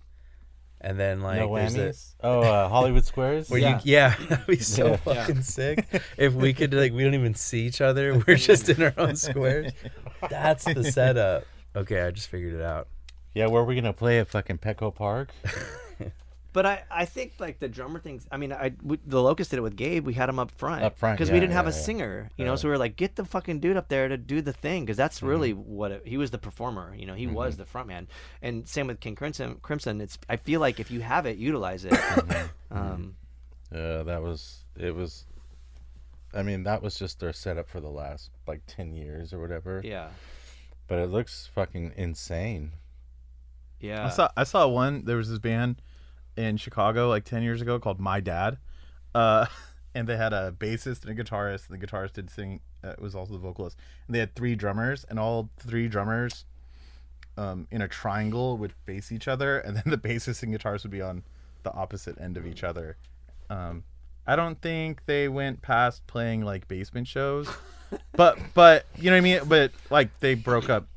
and then like no there's whammies. Hollywood Squares. where that'd be so fucking sick. If we could like, we don't even see each other. We're just in our own squares. That's the setup. Okay, I just figured it out. Yeah, where are we gonna play at fucking Petco Park? But I think like the drummer things. I mean, the Locust did it with Gabe. We had him up front. Because we yeah, didn't have a yeah. singer, you know. So we were like, get the fucking dude up there to do the thing, because that's really what he was, the performer. You know, he was the front man. And same with King Crimson. It's, I feel like if you have it, utilize it. That was it. Was I mean, that was just their setup for the last like 10 years or whatever. Yeah. But it looks fucking insane. Yeah. I saw one. There was this band in Chicago like 10 years ago called My Dad, and they had a bassist and a guitarist, and the guitarist did sing. Was also the vocalist, and they had 3 drummers, and all 3 drummers in a triangle would face each other, and then the bassist and guitarist would be on the opposite end of each other. I don't think they went past playing like basement shows, but you know what I mean. But like they broke up,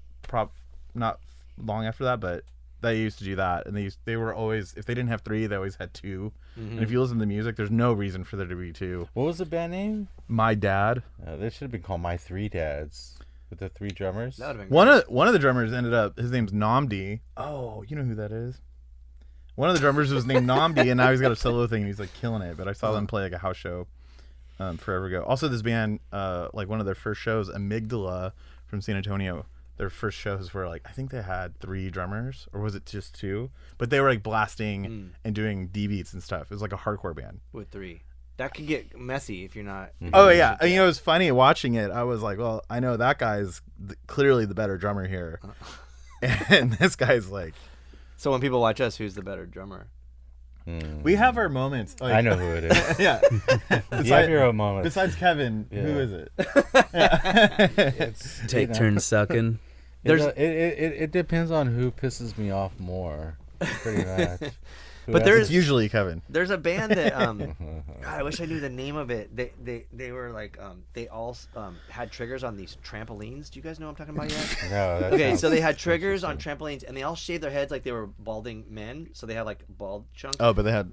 not long after that, but they used to do that, and they were always, if they didn't have 3, they always had 2. And if you listen to the music, there's no reason for there to be 2. What was the band name? My Dad. They should have been called My 3 Dads with the 3 drummers. That would have been One of the drummers ended up, his name's Namdi. Oh, you know who that is? One of the drummers was named Namdi, and now he's got a solo thing, and he's like killing it. But I saw them play like a house show forever ago. Also, this band, like one of their first shows, Amygdala from San Antonio, their first shows were like, I think they had 3 drummers, or was it just 2? But they were like blasting and doing D beats and stuff. It was like a hardcore band with 3. That could get messy if you're not. Oh yeah, and, you know, it was funny watching it. I was like, well, I know that guy's clearly the better drummer here, and this guy's like. So when people watch us, who's the better drummer? We have our moments. Like, I know who it is. Yeah. You have your own moments. Besides Kevin, who is it? It's, Take turns sucking. It depends on who pisses me off more, pretty much. But there's It's usually Kevin. There's a band that God, I wish I knew the name of it. They were like they all had triggers on these trampolines. Do you guys know what I'm talking about yet? No, that Okay, sounds so they had triggers on interesting. trampolines, and they all shaved their heads like they were balding men. So they had like bald chunks. Oh, but they had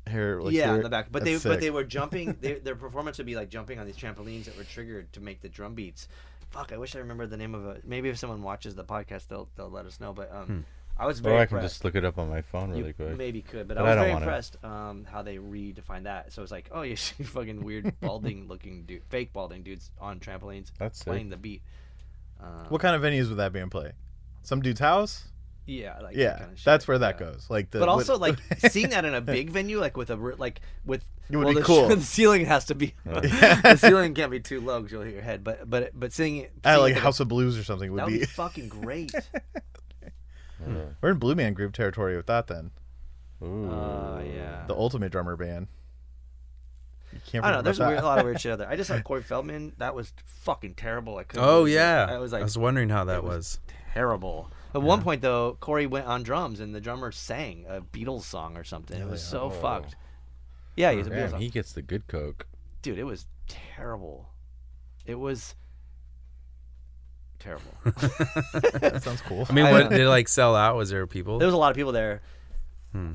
hair like yeah, here. in the back. But That's they sick. were jumping. Their performance would be like jumping on these trampolines that were triggered to make the drum beats. Fuck, I wish I remembered the name of it. Maybe if someone watches the podcast, they'll let us know. But I was very Or I can impressed. just look it up on my phone really You quick. maybe could, but But I I was don't very wanna. impressed how they redefined that. So it's like, oh, you see fucking weird balding looking dude, fake balding dudes on trampolines That's playing sick. the beat. What kind of venues would that band play? Some dude's house? Yeah, like Yeah, that kind of shit. that's where that Yeah. goes. Like the, But also like seeing that in a big venue, like with It would well, be the, cool. The ceiling has to be the ceiling can't be too low because you'll hit your head. But seeing it at like seeing it House of Blues or something would that be. would be fucking great. We're in Blue Man Group territory with that then. Ooh. Yeah. The ultimate drummer band. You can't I don't know. forget There's about a that. lot of weird shit out there. I just saw Corey Feldman. That was fucking terrible. I couldn't. Oh believe it. yeah, I was like, wondering how that it was. terrible. At one point though, Corey went on drums and the drummer sang a Beatles song or something. It was so fucked. Yeah, he's a Beatles Man, song. he gets the good coke. Dude, it was terrible. It was terrible. That sounds cool. I mean, I what know. did it like sell out? Was there people? There was a lot of people there.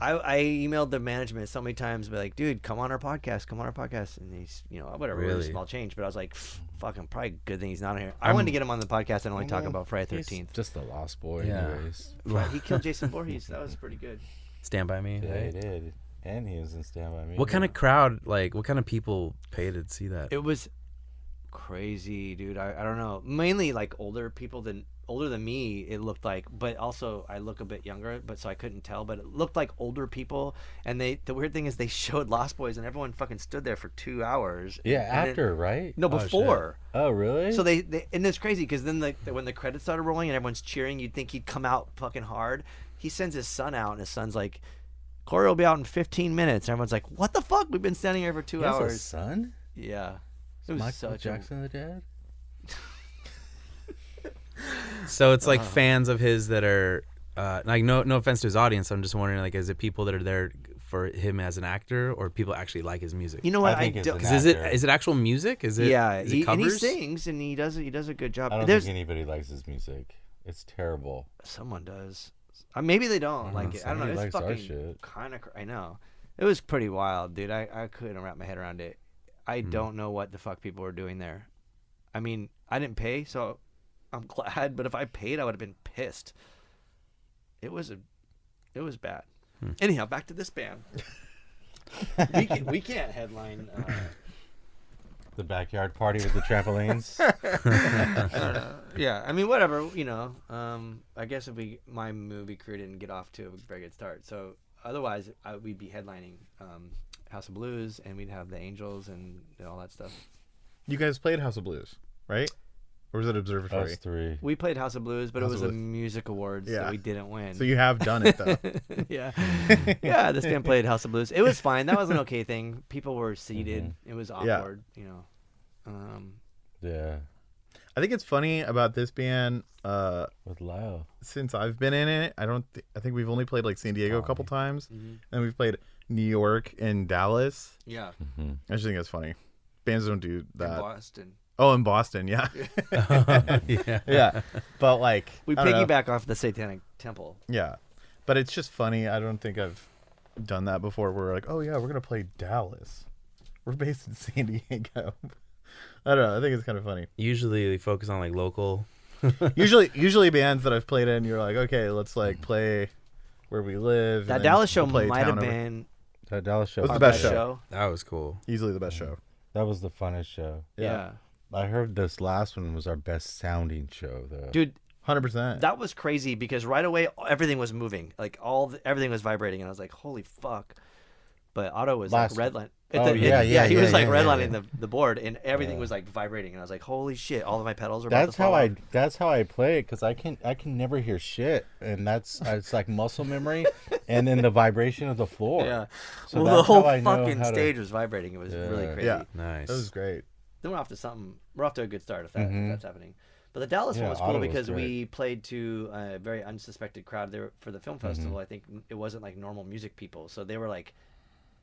I emailed the management so many times, be like, dude, come on our podcast, and he's, you know, whatever, it was Really? a small change, but I was like, fucking probably good thing he's not here. I wanted to get him on the podcast and only talk about Friday He's 13th. just a lost boy, Yeah. anyways. Right, he killed Jason Voorhees. That was pretty good. Stand by Me. Yeah, he Right? did. And he was in Stand By Me. What kind of crowd? Like, what kind of people pay to see that? It was crazy, dude. I don't know. Mainly like older than me, it looked like, but also I look a bit younger, but so I couldn't tell, but it looked like older people. And the weird thing is they showed Lost Boys and everyone fucking stood there for 2 hours. Yeah, And then- after, right? No, Oh, shit. before. Oh, really? So they and it's crazy because then when the credits started rolling and everyone's cheering, you'd think he'd come out fucking hard. He sends his son out and his son's like, Corey will be out in 15 minutes. And everyone's like, what the fuck? We've been standing here for 2 He has a hours. son? Yeah. It was Michael such Jackson the dad? So it's like fans of his that are like no offense to his audience. I'm just wondering, like, is it people that are there for him as an actor, or people actually like his music? You know what? I think it's don't. an 'Cause is it actual music? Is it? Yeah, is it and he covers? sings and he does a good job. I don't There's think anybody likes his music. It's terrible. someone does. Maybe they don't like it. I don't know. Somebody It's likes our fucking shit. kind of. I know. It was pretty wild, dude. I couldn't wrap my head around it. I don't know what the fuck people were doing there. I mean, I didn't pay, so I'm glad. But if I paid, I would have been pissed. It was bad. Anyhow, back to this band. we can't headline. The backyard party with the trampolines. I don't know. Yeah, I mean, whatever. You know, I guess if my movie crew didn't get off to a very good start, so otherwise we'd be headlining House of Blues, and we'd have the Angels and all that stuff. You guys played House of Blues, right? Or was it Observatory? Us three. We played House of Blues, but House it was of a Blues. music awards Yeah. that we didn't win. So you have done it though. yeah, yeah. This band played House of Blues. It was fine. That was an okay thing. People were seated. It was awkward. You know. Yeah. I think it's funny about this band. With Lyle. Since I've been in it, I think we've only played like San Diego a couple times, and we've played New York and Dallas. Yeah. I just think that's funny. Bands don't do that. Boston. Oh, in Boston, yeah. Yeah. Yeah. But like We I don't know. piggyback off the Satanic Temple. Yeah. But it's just funny. I don't think I've done that before. We're like, oh yeah, we're gonna play Dallas. We're based in San Diego. I don't know. I think it's kind of funny. Usually they focus on like local. Usually bands that I've played in, you're like, okay, let's like play where we live. That and then Dallas show we'll play might have town over. been That Dallas show. What's our the best best show? That was cool. Easily the best show. That was the funnest show. Yeah. I heard this last one was our best sounding show, though. Dude, 100%. that was crazy because right away everything was moving. Like everything was vibrating and I was like, holy fuck. But Otto was Last- like redline. Oh, He yeah, was like yeah, redlining the board and everything was like vibrating and I was like, holy shit, all of my pedals are about That's to fall off. That's how I play it, because I can never hear shit, and it's like muscle memory, and then the vibration of the floor. Yeah. So Well, the that's whole how I know fucking how to- stage was vibrating. It was really crazy. Yeah. Nice. That was great. Then we're off to a good start if that's happening. But the Dallas one Yeah, was cool Otto was because great. we played to a very unsuspected crowd there for the film festival. I think it wasn't like normal music people, so they were like,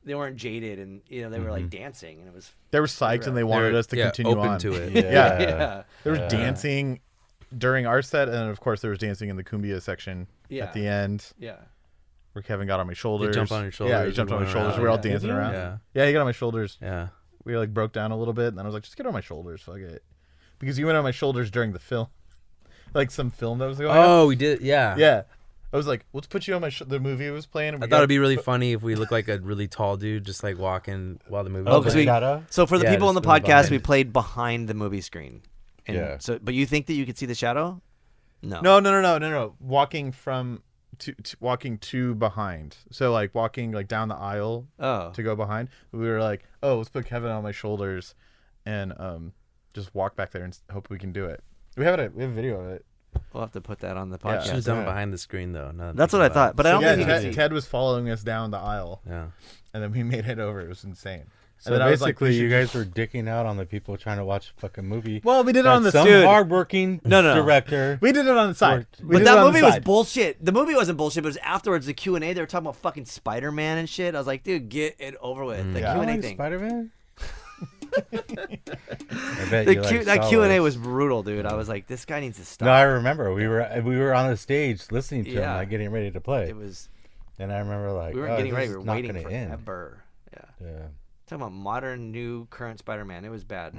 they weren't jaded, and you know they were like dancing, and it was They were psyched and they wanted us to continue open on. to it. Yeah. yeah. There was dancing during our set, and of course there was dancing in the cumbia section Yeah. at the end, Yeah. where Kevin got on my shoulders. jump on your shoulders, Yeah, he jumped on my going shoulders. around. We were all Yeah. dancing around. Yeah. Yeah, he got on my shoulders. Yeah. We like broke down a little bit, and then I was like, just get on my shoulders, fuck it. Because you went on my shoulders during the film. Like some film that was going on. Oh, we did. Yeah. Yeah. I was like, let's put you on my the movie was playing. And I thought it'd be really funny if we look like a really tall dude just like walking while the movie. Oh, was 'cause playing. Shadow? So for the Yeah, people in the just in the podcast, behind. we played behind the movie screen. And Yeah. So, but you think that you could see the shadow? No. No. Walking from walking to behind. So like walking like down the aisle Oh. to go behind. We were like, oh, let's put Kevin on my shoulders and just walk back there and hope we can do it. We have a video of it. We'll have to put that on the Yeah. podcast. Should have done Yeah. it behind the screen though. now that That's I'm what I thinking thought, about but I don't Yeah, think you can see. Ted was following us down the aisle, it. Yeah. and then we made it over. It was insane. So and then I was like, basically, we you should guys were dicking out on the people trying to watch a fucking movie. Well, we did it that on the some dude. hardworking No. director. We did it on the side. We But did it that on the movie was side. bullshit. The movie wasn't bullshit, but it was afterwards the Q&A. They were talking about fucking Spider-Man and shit. I was like, dude, get it over with. The Yeah. Q&A like thing. Spider-Man? I bet The you Q- like that Star Q&A Wars. was brutal, dude. I was like, this guy needs to stop. No, I remember we were on a stage listening to him, Yeah. like getting ready to play, It was. and I remember like We weren't oh, getting this ready. is We were not waiting gonna end. forever. Yeah. Yeah, Talking about modern, new, current Spider-Man. It was bad.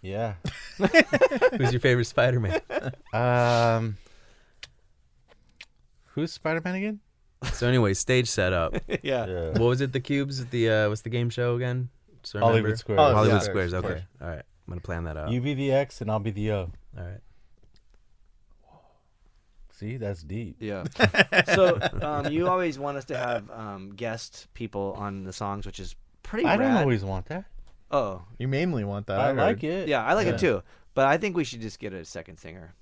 yeah. Who's your favorite Spider-Man? Who's Spider-Man again? So anyway, stage setup. yeah. Yeah. What was it? The Cubes? The what's the game show again? So remember? Hollywood Squares. Oh, Hollywood Yeah. Squares. Squares. Okay. All right. I'm gonna plan that out. You be the X and I'll be the O. All right. See, that's deep. Yeah. So you always want us to have guest people on the songs, which is pretty I rad. don't always want that. Oh, You mainly want that. I heard. like it. yeah, I like it too. But I think we should just get a second singer.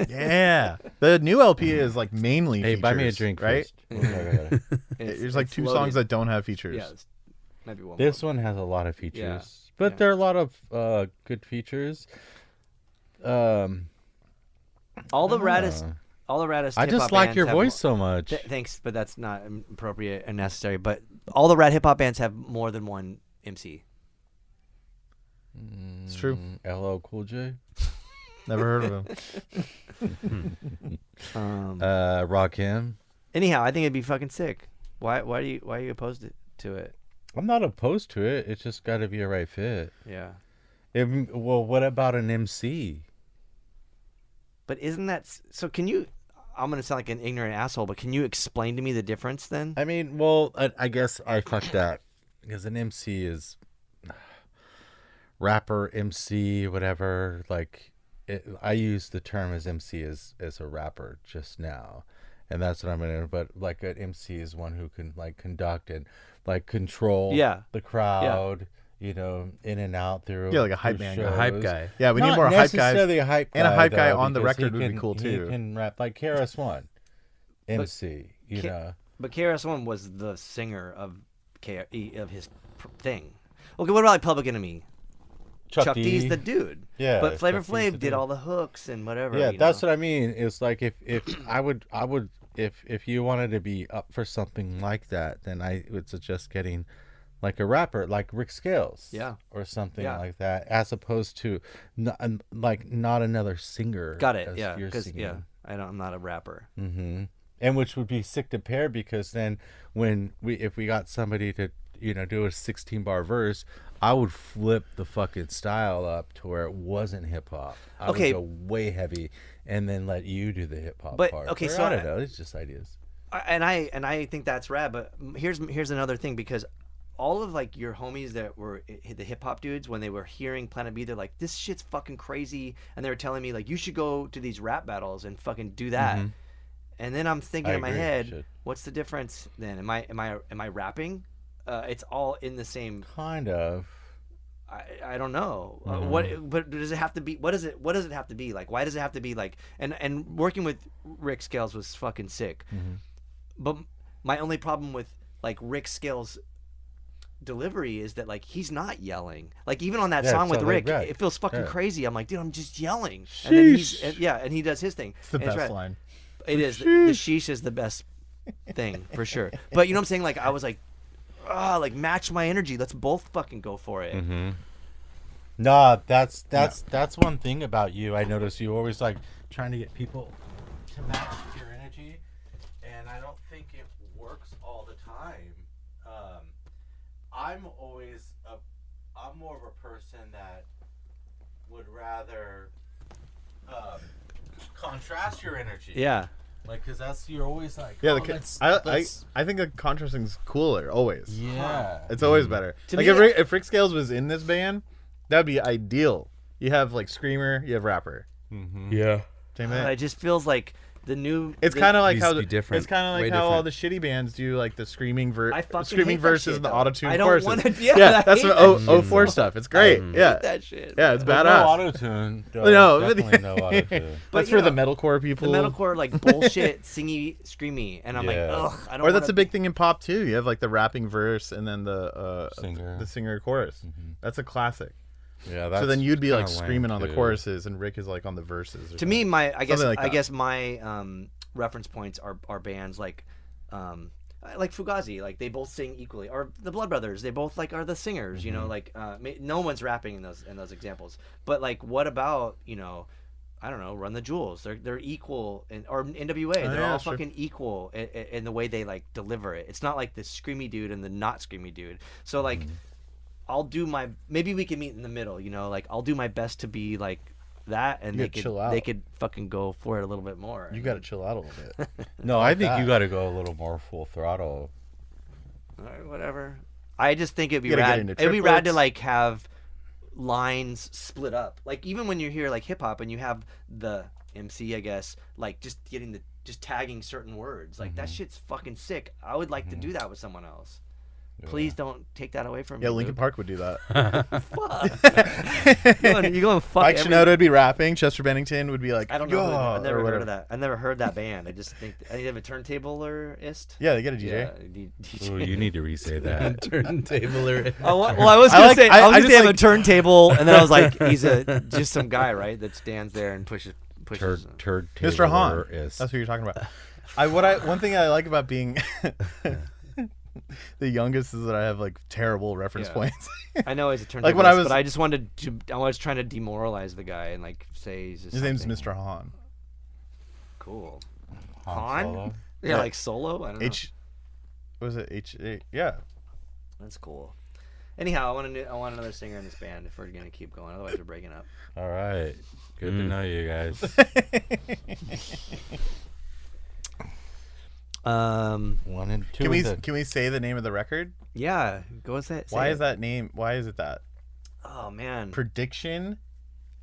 Yeah. The new LP is like mainly Hey, buy me a features, drink right? first. Okay. There's like it's two loaded. songs that don't have features. Yeah, maybe one. This one has a lot of features, but Yeah. there are a lot of good features. All the I don't raddest. know. all the raddest. I just hip-hop like bands your have voice so much. Thanks, but that's not appropriate and necessary. But all the rad hip hop bands have more than one MC. It's true. LL Cool J. Never heard of him. Rakim. Anyhow, I think it'd be fucking sick. Why are you opposed to it? I'm not opposed to it. It's just got to be a right fit. Yeah. Well, what about an MC? But isn't that so? Can you? I'm gonna sound like an ignorant asshole, but can you explain to me the difference then? I mean, well, I guess I fucked that because an MC is rapper, MC, whatever. Like, I use the term as MC as a rapper just now, and that's what I'm gonna. But like an MC is one who can like conduct and like control the crowd. You know, in and out through. Yeah, like a hype man, shows. A hype guy. Yeah, we need Not more hype guys. necessarily a hype guy, And a hype guy though, on the because record he would be can- cool, too. He can rap like KRS-One, MC. You K- know. But KRS-One was the singer of his thing. Okay, what about like Public Enemy? Chuck D's the dude. Yeah, But Flavor Chuck D's the Flav did dude. all the hooks and whatever. Yeah, you that's know? what I mean. It's like if I would if you wanted to be up for something like that, then I would suggest getting like a rapper like Rick Scales, or something like that, as opposed to not another singer. Got it. as Yeah, you're because singing. I'm not a rapper. Mm-hmm. And which would be sick to pair, because then if we got somebody to do a 16-bar verse, I would flip the fucking style up to where it wasn't hip hop. I would go way heavy and then let you do the hip hop But, part. okay, Or so I don't know. It's just ideas. I think that's rad. But here's another thing, because all of like your homies that were the hip hop dudes, when they were hearing Planet B, they're like, this shit's fucking crazy, and they were telling me like, you should go to these rap battles and fucking do that. And then I'm thinking in my agree, you head, should. what's the difference then? Am I rapping? It's all in the same. Kind of. I don't know. But does it have to be? What does it have to be like? Why does it have to be like? And working with Rick Scales was fucking sick. But my only problem with like Rick Scales' delivery is that like he's not yelling. Like even on that song with Rick, it feels fucking crazy. I'm like, dude, I'm just yelling. And then and he does his thing. It's the best line. It is. The sheesh is the best thing for sure. But you know what I'm saying? Like I was like, like match my energy. Let's both fucking go for it. Nah, that's one thing about you. I notice you always like trying to get people to match your energy, and I don't think it works all the time. I'm more of a person that would rather contrast your energy. Yeah. Like, cause you're always like, Yeah, I think the contrasting's cooler always. yeah. It's always better. To Like me, if Rick Scales was in this band, that'd be ideal. You have like screamer, you have rapper. Yeah. Same It thing. just feels like the new. It's kind of like Needs how to be different. it's kind of Way like how all different. the shitty bands do, like the screaming I fucking screaming hate that verses shit, and the though. auto-tune I don't choruses. wanna- yeah, that's I what hate that 04 stuff. It's great. Yeah, that shit. yeah, it's There's badass. no auto-tune. No, Definitely no auto-tune. That's you for the know, metalcore The people. metalcore like bullshit, singy, screamy, and I'm like, Yeah. ugh. I don't. Or that's wanna a big thing in pop too. You have like the rapping verse and then the Singer. chorus. That's a classic. Yeah, that's So then you'd be like kinda lame, screaming on the too. choruses, and Rick is like on the verses. Or To me, something. I guess Something like that. my reference points are bands like Fugazi, like they both sing equally, or the Blood Brothers, they both like are the singers. You know, like no one's rapping in those examples. But like, what about I don't know, Run the Jewels? They're equal, or NWA. They're all sure. fucking equal in the way they like deliver it. It's not like the screamy dude and the not screamy dude. So like, I'll do my. Maybe we can meet in the middle. Like I'll do my best to be like that, and You gotta chill out. they could fucking go for it a little bit more. You got to chill out a little bit. No, I think that. you got to go a little more full throttle. All right, whatever. I just think it'd be You gotta get rad. into It'd be rad to triplets. like have lines split up. Like even when you hear like hip hop and you have the MC, I guess, like just tagging certain words. Like that shit's fucking sick. I would like to do that with someone else. Please don't take that away from me. Yeah, Linkin Luke. Park would do that. You're going fuck Mike every- Shinoda would be rapping. Chester Bennington would be like, I don't know. "Yo," I've never or heard whatever. of that. I've never heard that band. I just think they have a turntableist. Yeah, they get a DJ. Yeah, DJ. Ooh, you need to re-say that. Turntable or Well, I was I gonna like- say I I was gonna just say I have a like- turntable, and then I was like, he's just some guy, right, that stands there and pushes pushes. Turd Mr. Han. Taylor is. That's what you're talking about. One thing I like about being the youngest is that I have like terrible reference points. I know he's a turntable, Like when I was- but I just wanted to. I was trying to demoralize the guy and like say he's just His name's something. Mr. Han. Cool. Han Solo. Yeah, like Solo. I don't know. Was it H? Yeah. That's cool. Anyhow, I want another singer in this band if we're gonna keep going. Otherwise, we're breaking up. All right. Good to know you guys. 1 and 2. Can we say the name of the record? Yeah. Go with that. Why is that name? Why is it that? Oh man. Prediction.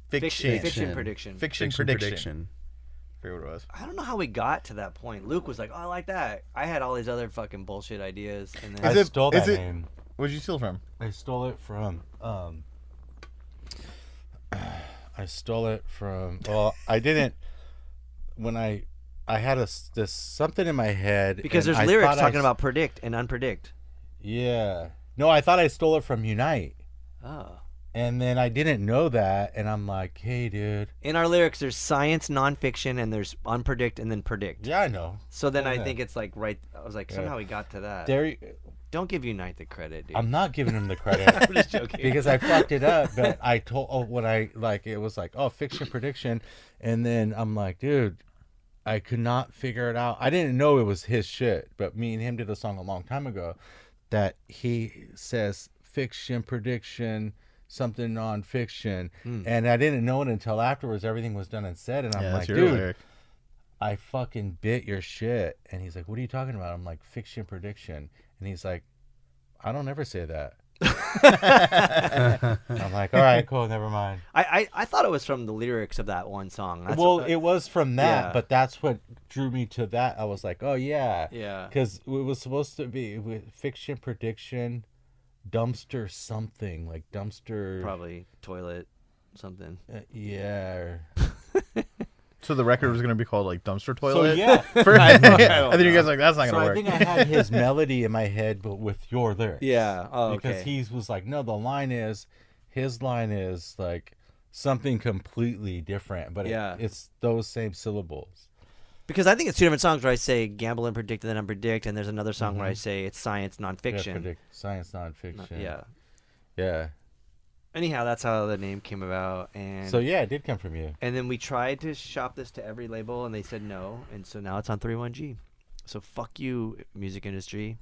Fiction Fiction. prediction. Fiction prediction. I forget what it was. I don't know how we got to that point. Luke was like, "Oh, I like that." I had all these other fucking bullshit ideas, and then I stole that name. Where'd you steal from? I stole it from. Well, I didn't. When I had this something in my head because and there's I lyrics thought talking about predict and unpredict. Yeah. No, I thought I stole it from Unite. Oh. And then I didn't know that, and I'm like, "Hey, dude." In our lyrics, there's science, nonfiction, and there's unpredict and then predict. Yeah, I know. So then I Yeah. think it's like right. I was like, somehow we got to that. There. Don't give Unite the credit, dude. I'm not giving him the credit. I'm just joking. Because I fucked it up, but I told when I like it was like, oh, fiction prediction, and then I'm like, dude, I could not figure it out. I didn't know it was his shit, but me and him did a song a long time ago that he says fiction prediction, something non-fiction, and I didn't know it until afterwards. Everything was done and said, and I'm like, dude, I fucking bit your shit. And he's like, what are you talking about? I'm like, fiction prediction. And he's like, I don't ever say that. I'm like, all right, cool, never mind. I thought it was from the lyrics of that one song. That's It was from that, Yeah. but that's what drew me to that. I was like, oh, yeah. Yeah. Because it was supposed to be with fiction prediction, dumpster something, like dumpster. probably toilet something. Yeah. So the record was going to be called like Dumpster So, Toilet? yeah. And then you guys were like, that's not So going to I work. think I had his melody in my head, but with your lyrics. Yeah. Oh, Because okay. he was like, no, his line is like something completely different, but Yeah. it's those same syllables. Because I think it's two different songs where I say gamble and predict and then unpredict, and there's another song where I say it's science, nonfiction. Yeah, science, nonfiction. Yeah. Yeah. Anyhow, that's how the name came about, and So yeah, it did come from you. and then we tried to shop this to every label, and they said no, and so now it's on 31G. So fuck you, music industry.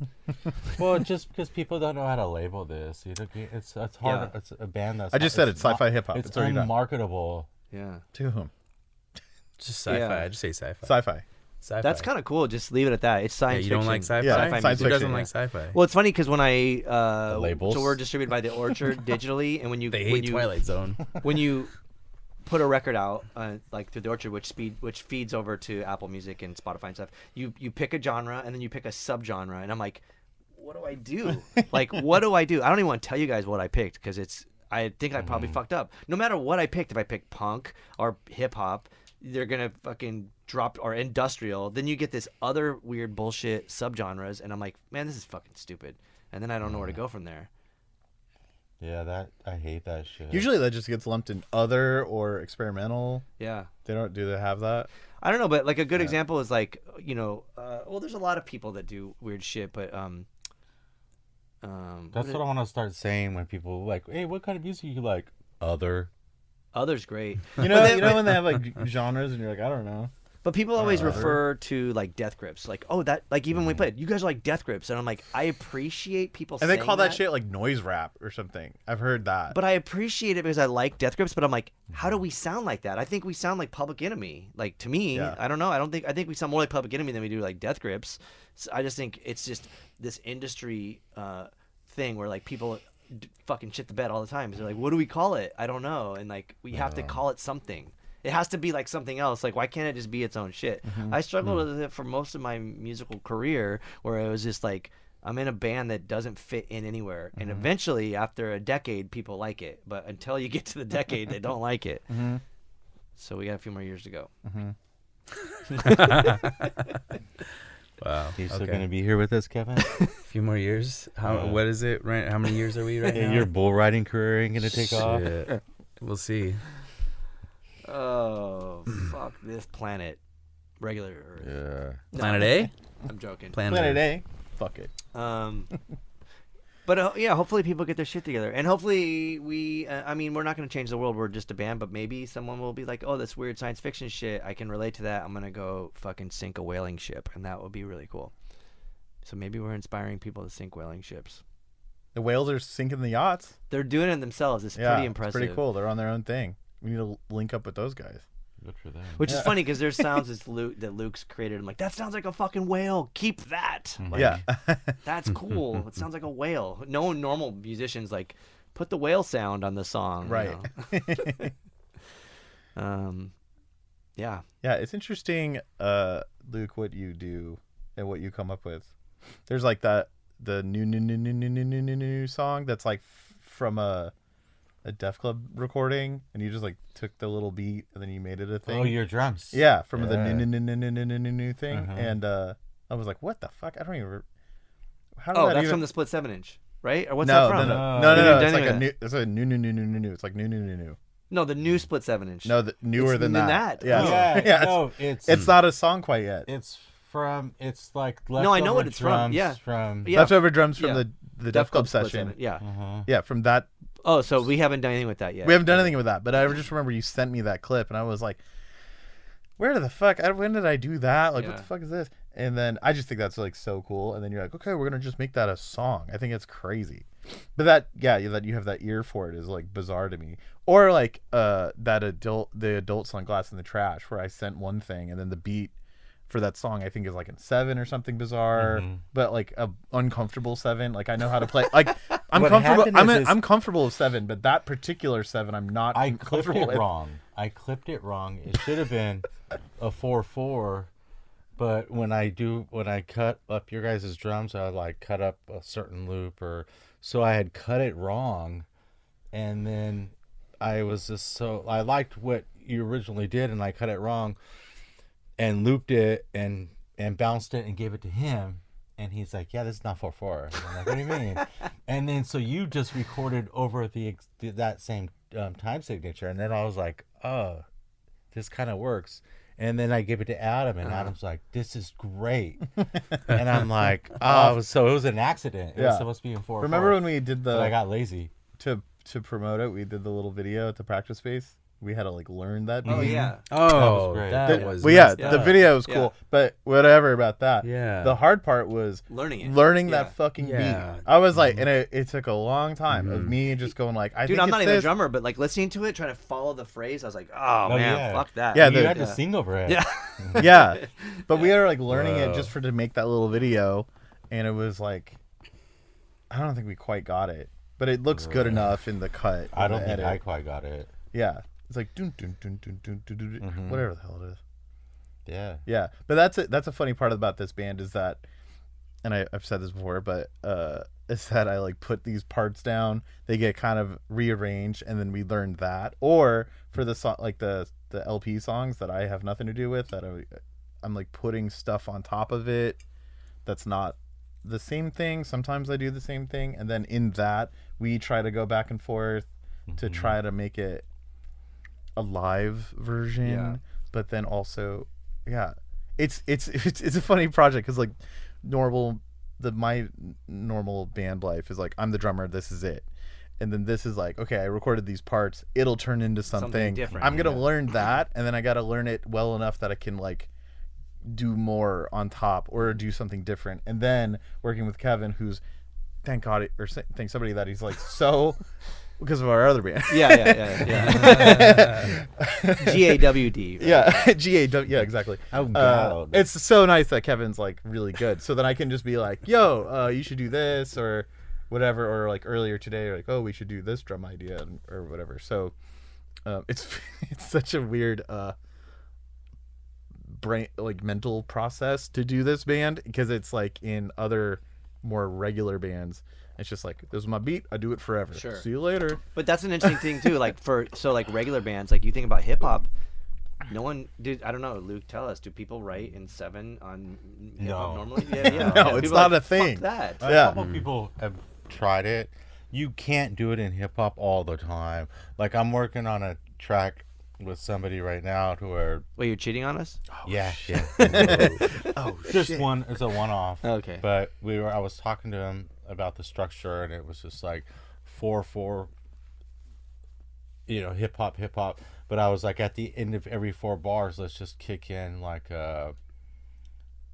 Well, just because people don't know how to label this, it's hard. Yeah. It's a band that's. I just said it's sci-fi hip-hop. It's It's already done. unmarketable. Yeah. To whom? Just sci-fi. Yeah. I just say sci-fi. Sci-fi. Sci-fi. That's kind of cool. Just leave it at that. It's Yeah, science you don't like fiction. sci-fi? Yeah, Sci-fi science Who music. doesn't fiction, like yeah. sci-fi? Well, it's funny because when I labels? so we're distributed by the Orchard digitally, and when you They when hate you Twilight Zone. when you put a record out like through the Orchard, which feeds over to Apple Music and Spotify and stuff, you pick a genre and then you pick a subgenre, and I'm like, what do I do? Like, what do I do? I don't even want to tell you guys what I picked because I think I probably fucked up. No matter what I picked, if I picked punk or hip hop, they're gonna fucking drop, or industrial. Then you get this other weird bullshit subgenres, and I'm like, man, this is fucking stupid. And then I don't know where to go from there. Yeah, I hate that shit. Usually that just gets lumped in other or experimental. Yeah. Do they have that? I don't know, but like a good example is like, well, there's a lot of people that do weird shit, but That's what I want to start saying when people like, hey, what kind of music you like? Other. Other's great. You know, when they have like genres and you're like, I don't know. But people always refer to like death grips, like, oh, that, like, even when we played, you guys are like death grips, and I'm like, I appreciate people And saying they call that shit like noise rap or something. I've heard that. But I appreciate it because I like death grips, but I'm like, how do we sound like that? I think we sound like Public Enemy. Like, to me, Yeah. I don't know. I think we sound more like Public Enemy than we do like death grips. So I just think it's just this industry thing where like people fucking shit the bed all the time. They're like, what do we call it? I don't know. And like, we have to call it something. It has to be like something else. Like, why can't it just be its own shit? I struggled with it for most of my musical career, where it was just like, I'm in a band that doesn't fit in anywhere. And eventually, after a decade, people like it. But until you get to the decade, they don't like it. So we got a few more years to go. Wow. You still gonna be here with us, Kevin? A few more years. What is it? Right? How many years are we right now? Your bull riding career ain't gonna take off. Shit. We'll see. Oh, fuck this planet. Regular Earth. Yeah. Planet A? I'm joking. Planet A. Fuck it. But yeah, hopefully people get their shit together, and hopefully we. I mean, we're not going to change the world. We're just a band, but maybe someone will be like, "Oh, this weird science fiction shit. I can relate to that. I'm gonna go fucking sink a whaling ship," and that would be really cool. So maybe we're inspiring people to sink whaling ships. The whales are sinking the yachts. They're doing it themselves. It's Yeah, pretty impressive. It's pretty cool. They're on their own thing. We need to link up with those guys. Good for them. Which is funny because there's sounds that Luke's created. I'm like, that sounds like a fucking whale. Keep that. Like, Yeah. that's cool. It sounds like a whale. No normal musicians like put the whale sound on the song. you Right. know? Yeah. Yeah, it's interesting, Luke, what you do and what you come up with. There's like the new song that's like from a Def Club recording, and you just like took the little beat and then you made it a thing. Oh, your drums. Yeah, from the new thing, and I was like, what the fuck? I don't even. How did Oh, that that's even... from the split 7-inch, right? Or what's no, that from? No. We It's didn't like do a that. new. It's a new. It's like new. No, the new split 7-inch. No, newer It's than that. Yeah, Yeah, yeah. no, It's not a song quite yet. It's like No, I know what leftover it's from. drums Yeah. From Yeah. Leftover drums from Yeah. the Def Club Split session. 7, yeah. Yeah, from that. Oh, so we haven't done anything with that yet. We haven't done anything with that, but I just remember you sent me that clip, and I was like, "Where the fuck? When did I do that? Like, what the fuck is this?" And then I just think that's like so cool. And then you're like, "Okay, we're gonna just make that a song." I think it's crazy, but that you have that ear for it is like bizarre to me. Or like the adult song "Glass in the Trash," where I sent one thing, and then the beat for that song I think is like in 7 or something bizarre, but like a uncomfortable 7. Like I know how to play. Like I'm What comfortable. happened is I'm comfortable with 7, but that particular 7 I'm not. I clipped comfortable it with. wrong. It should have been a 4/4, but when I cut up your guys' drums, I like cut up a certain loop, or so I had cut it wrong, and then I was just I liked what you originally did, and I cut it wrong, and looped it and bounced it and gave it to him. And he's like, "Yeah, this is not 4/4." I'm like, "What do you mean?" And then so you just recorded over that same time signature, and then I was like, "Oh, this kind of works." And then I gave it to Adam, and Adam's like, "This is great." And I'm like, "Oh, so it was an accident. It was supposed to be in 4/4." Remember when we did But I got lazy. to promote it? We did the little video at the practice space. We had to like learn that. Oh, yeah. Oh, great. that was Well, yeah, messed the up. video was cool, but whatever about that. Yeah. The hard part was Learning it. that fucking Yeah. beat. I was like, and it took a long time of me just going like, I Dude, think I'm it's not even a this. drummer, but like listening to it, trying to follow the phrase, I was like, oh man, yeah. fuck that. Yeah, You had to sing over it. Yeah. Yeah, but we were like learning it Whoa. just to make that little video, and it was like, I don't think we quite got it, but it looks good enough in the cut. I in don't the think edit. I quite got it. Yeah, it's like dun, dun, dun, dun, dun, dun, dun, dun, whatever the hell it is. Yeah. Yeah, but that's a funny part about this band is that, and I've said this before, but is that I like put these parts down, they get kind of rearranged, and then we learn that. Or for the song, like the LP songs that I have nothing to do with, that I'm like putting stuff on top of it that's not the same thing. Sometimes I do the same thing, and then in that we try to go back and forth to try to make it a live version. Yeah. But then also, yeah, it's a funny project because like my normal band life is like, I'm the drummer, this is it, and then this is like, okay, I recorded these parts, it'll turn into something different. I'm gonna learn that, and then I gotta learn it well enough that I can like do more on top or do something different. And then working with Kevin, who's thank somebody that he's like so because of our other band. Yeah. GAWD. Right? Yeah, GAW. Yeah, exactly. Oh, God. It's so nice that Kevin's like really good, so then I can just be like, "Yo, you should do this," or whatever, or like earlier today, like, "Oh, we should do this drum idea," or whatever. So it's such a weird brain, like mental process to do this band, because it's like in other more regular bands, it's just like, this is my beat, I do it forever. Sure. See you later. But that's an interesting thing too. Like like regular bands, like you think about hip hop, no one did. I don't know. Luke, tell us. Do people write in 7 on hip hop No. normally? Yeah. No, it's People not are a thing. Fuck that. A Yeah. couple people have tried it. You can't do it in hip hop all the time. Like I'm working on a track with somebody right now who are Wait, you're cheating on us? yeah. Oh, Just shit. one. It's a one-off. Okay. But I was talking to him about the structure, and it was just like 4/4. Hip hop. But I was like, at the end of every 4 bars, let's just kick in like a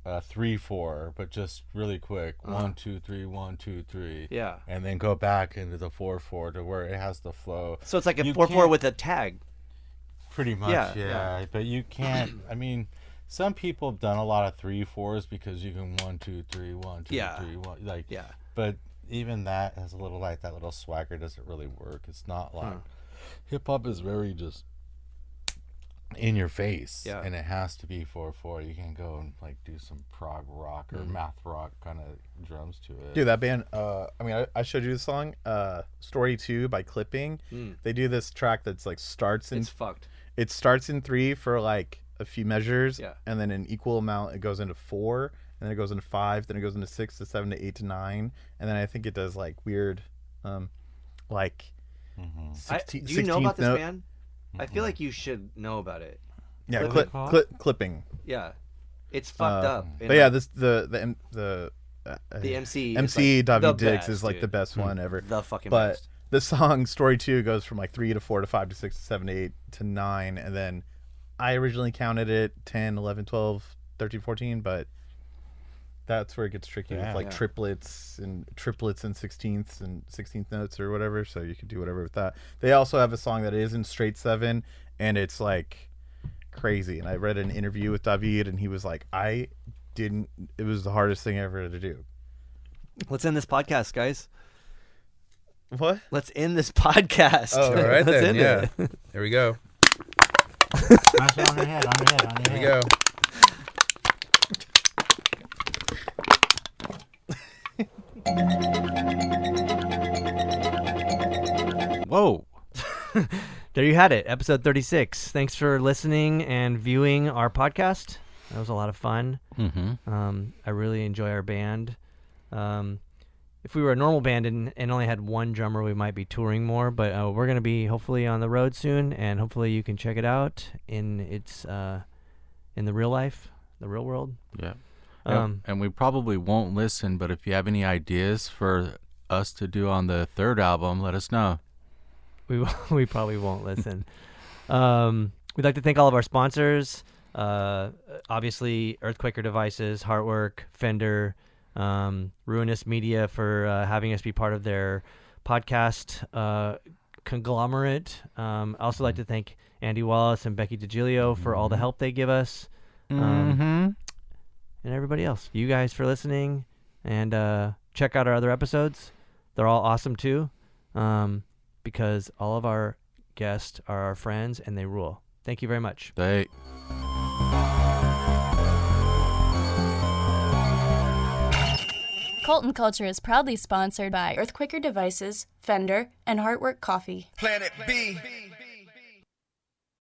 3/4, but just really quick. 1 2 3 1 2 3. Yeah. And then go back into the 4/4 to where it has the flow. So it's like a You 4/4 can't- with a tag. Pretty much, yeah. But you can't. I mean, some people have done a lot of 3/4s because you can 1 2 3 1 2 Yeah. 3 1 like. Yeah. But even that has a little like that little swagger doesn't really work. It's not like hip hop is very just in your face, and it has to be 4/4. You can go and like do some prog rock or math rock kind of drums to it. Dude, that band, I showed you the song, Story 2 by Clipping. They do this track that's like It's fucked. It starts in 3 for like a few measures, Yeah. and then an equal amount it goes into 4, and then it goes into 5, then it goes into 6 to 7 to 8 to 9, and then I think it does like weird, like 16, do you know about this 16th note. band? I feel like you should know about it. Yeah, What's it called? Clipping. Yeah. It's fucked up. But yeah, this the MC MC is, like, David the Diggs best, is like dude. the best one ever. The fucking But best. the song Story 2 goes from like 3 to 4 to 5 to 6 to 7 to 8 to 9, and then I originally counted it 10, 11, 12, 13, 14, but that's where it gets tricky with like triplets and 16ths and 16th notes or whatever, so you could do whatever with that. They also have a song that is in straight 7, and it's like crazy. And I read an interview with David, and he was like, it was the hardest thing ever to do. Let's end this podcast, guys. What? Let's end this podcast. Oh, all right Let's then. end Yeah. it. There we go. Smash it on your head, on your head, on your There we head. go. Whoa. There you had it, episode 36. Thanks for listening and viewing our podcast. That was a lot of fun. I really enjoy our band. If we were a normal band and only had one drummer, we might be touring more. But we're going to be hopefully on the road soon, and hopefully you can check it out in the real life, the real world. Yeah. And we probably won't listen, but if you have any ideas for us to do on the 3rd album, let us know. We probably won't listen. We'd like to thank all of our sponsors. Obviously, Earthquaker Devices, Heartwork, Fender, Ruinous Media for having us be part of their podcast conglomerate. I also like to thank Andy Wallace and Becky DiGilio for all the help they give us. And everybody else. You guys for listening. And check out our other episodes. They're all awesome too. Because all of our guests are our friends and they rule. Thank you very much. Colton Culture is proudly sponsored by Earthquaker Devices, Fender, and Heartwork Coffee. Planet B.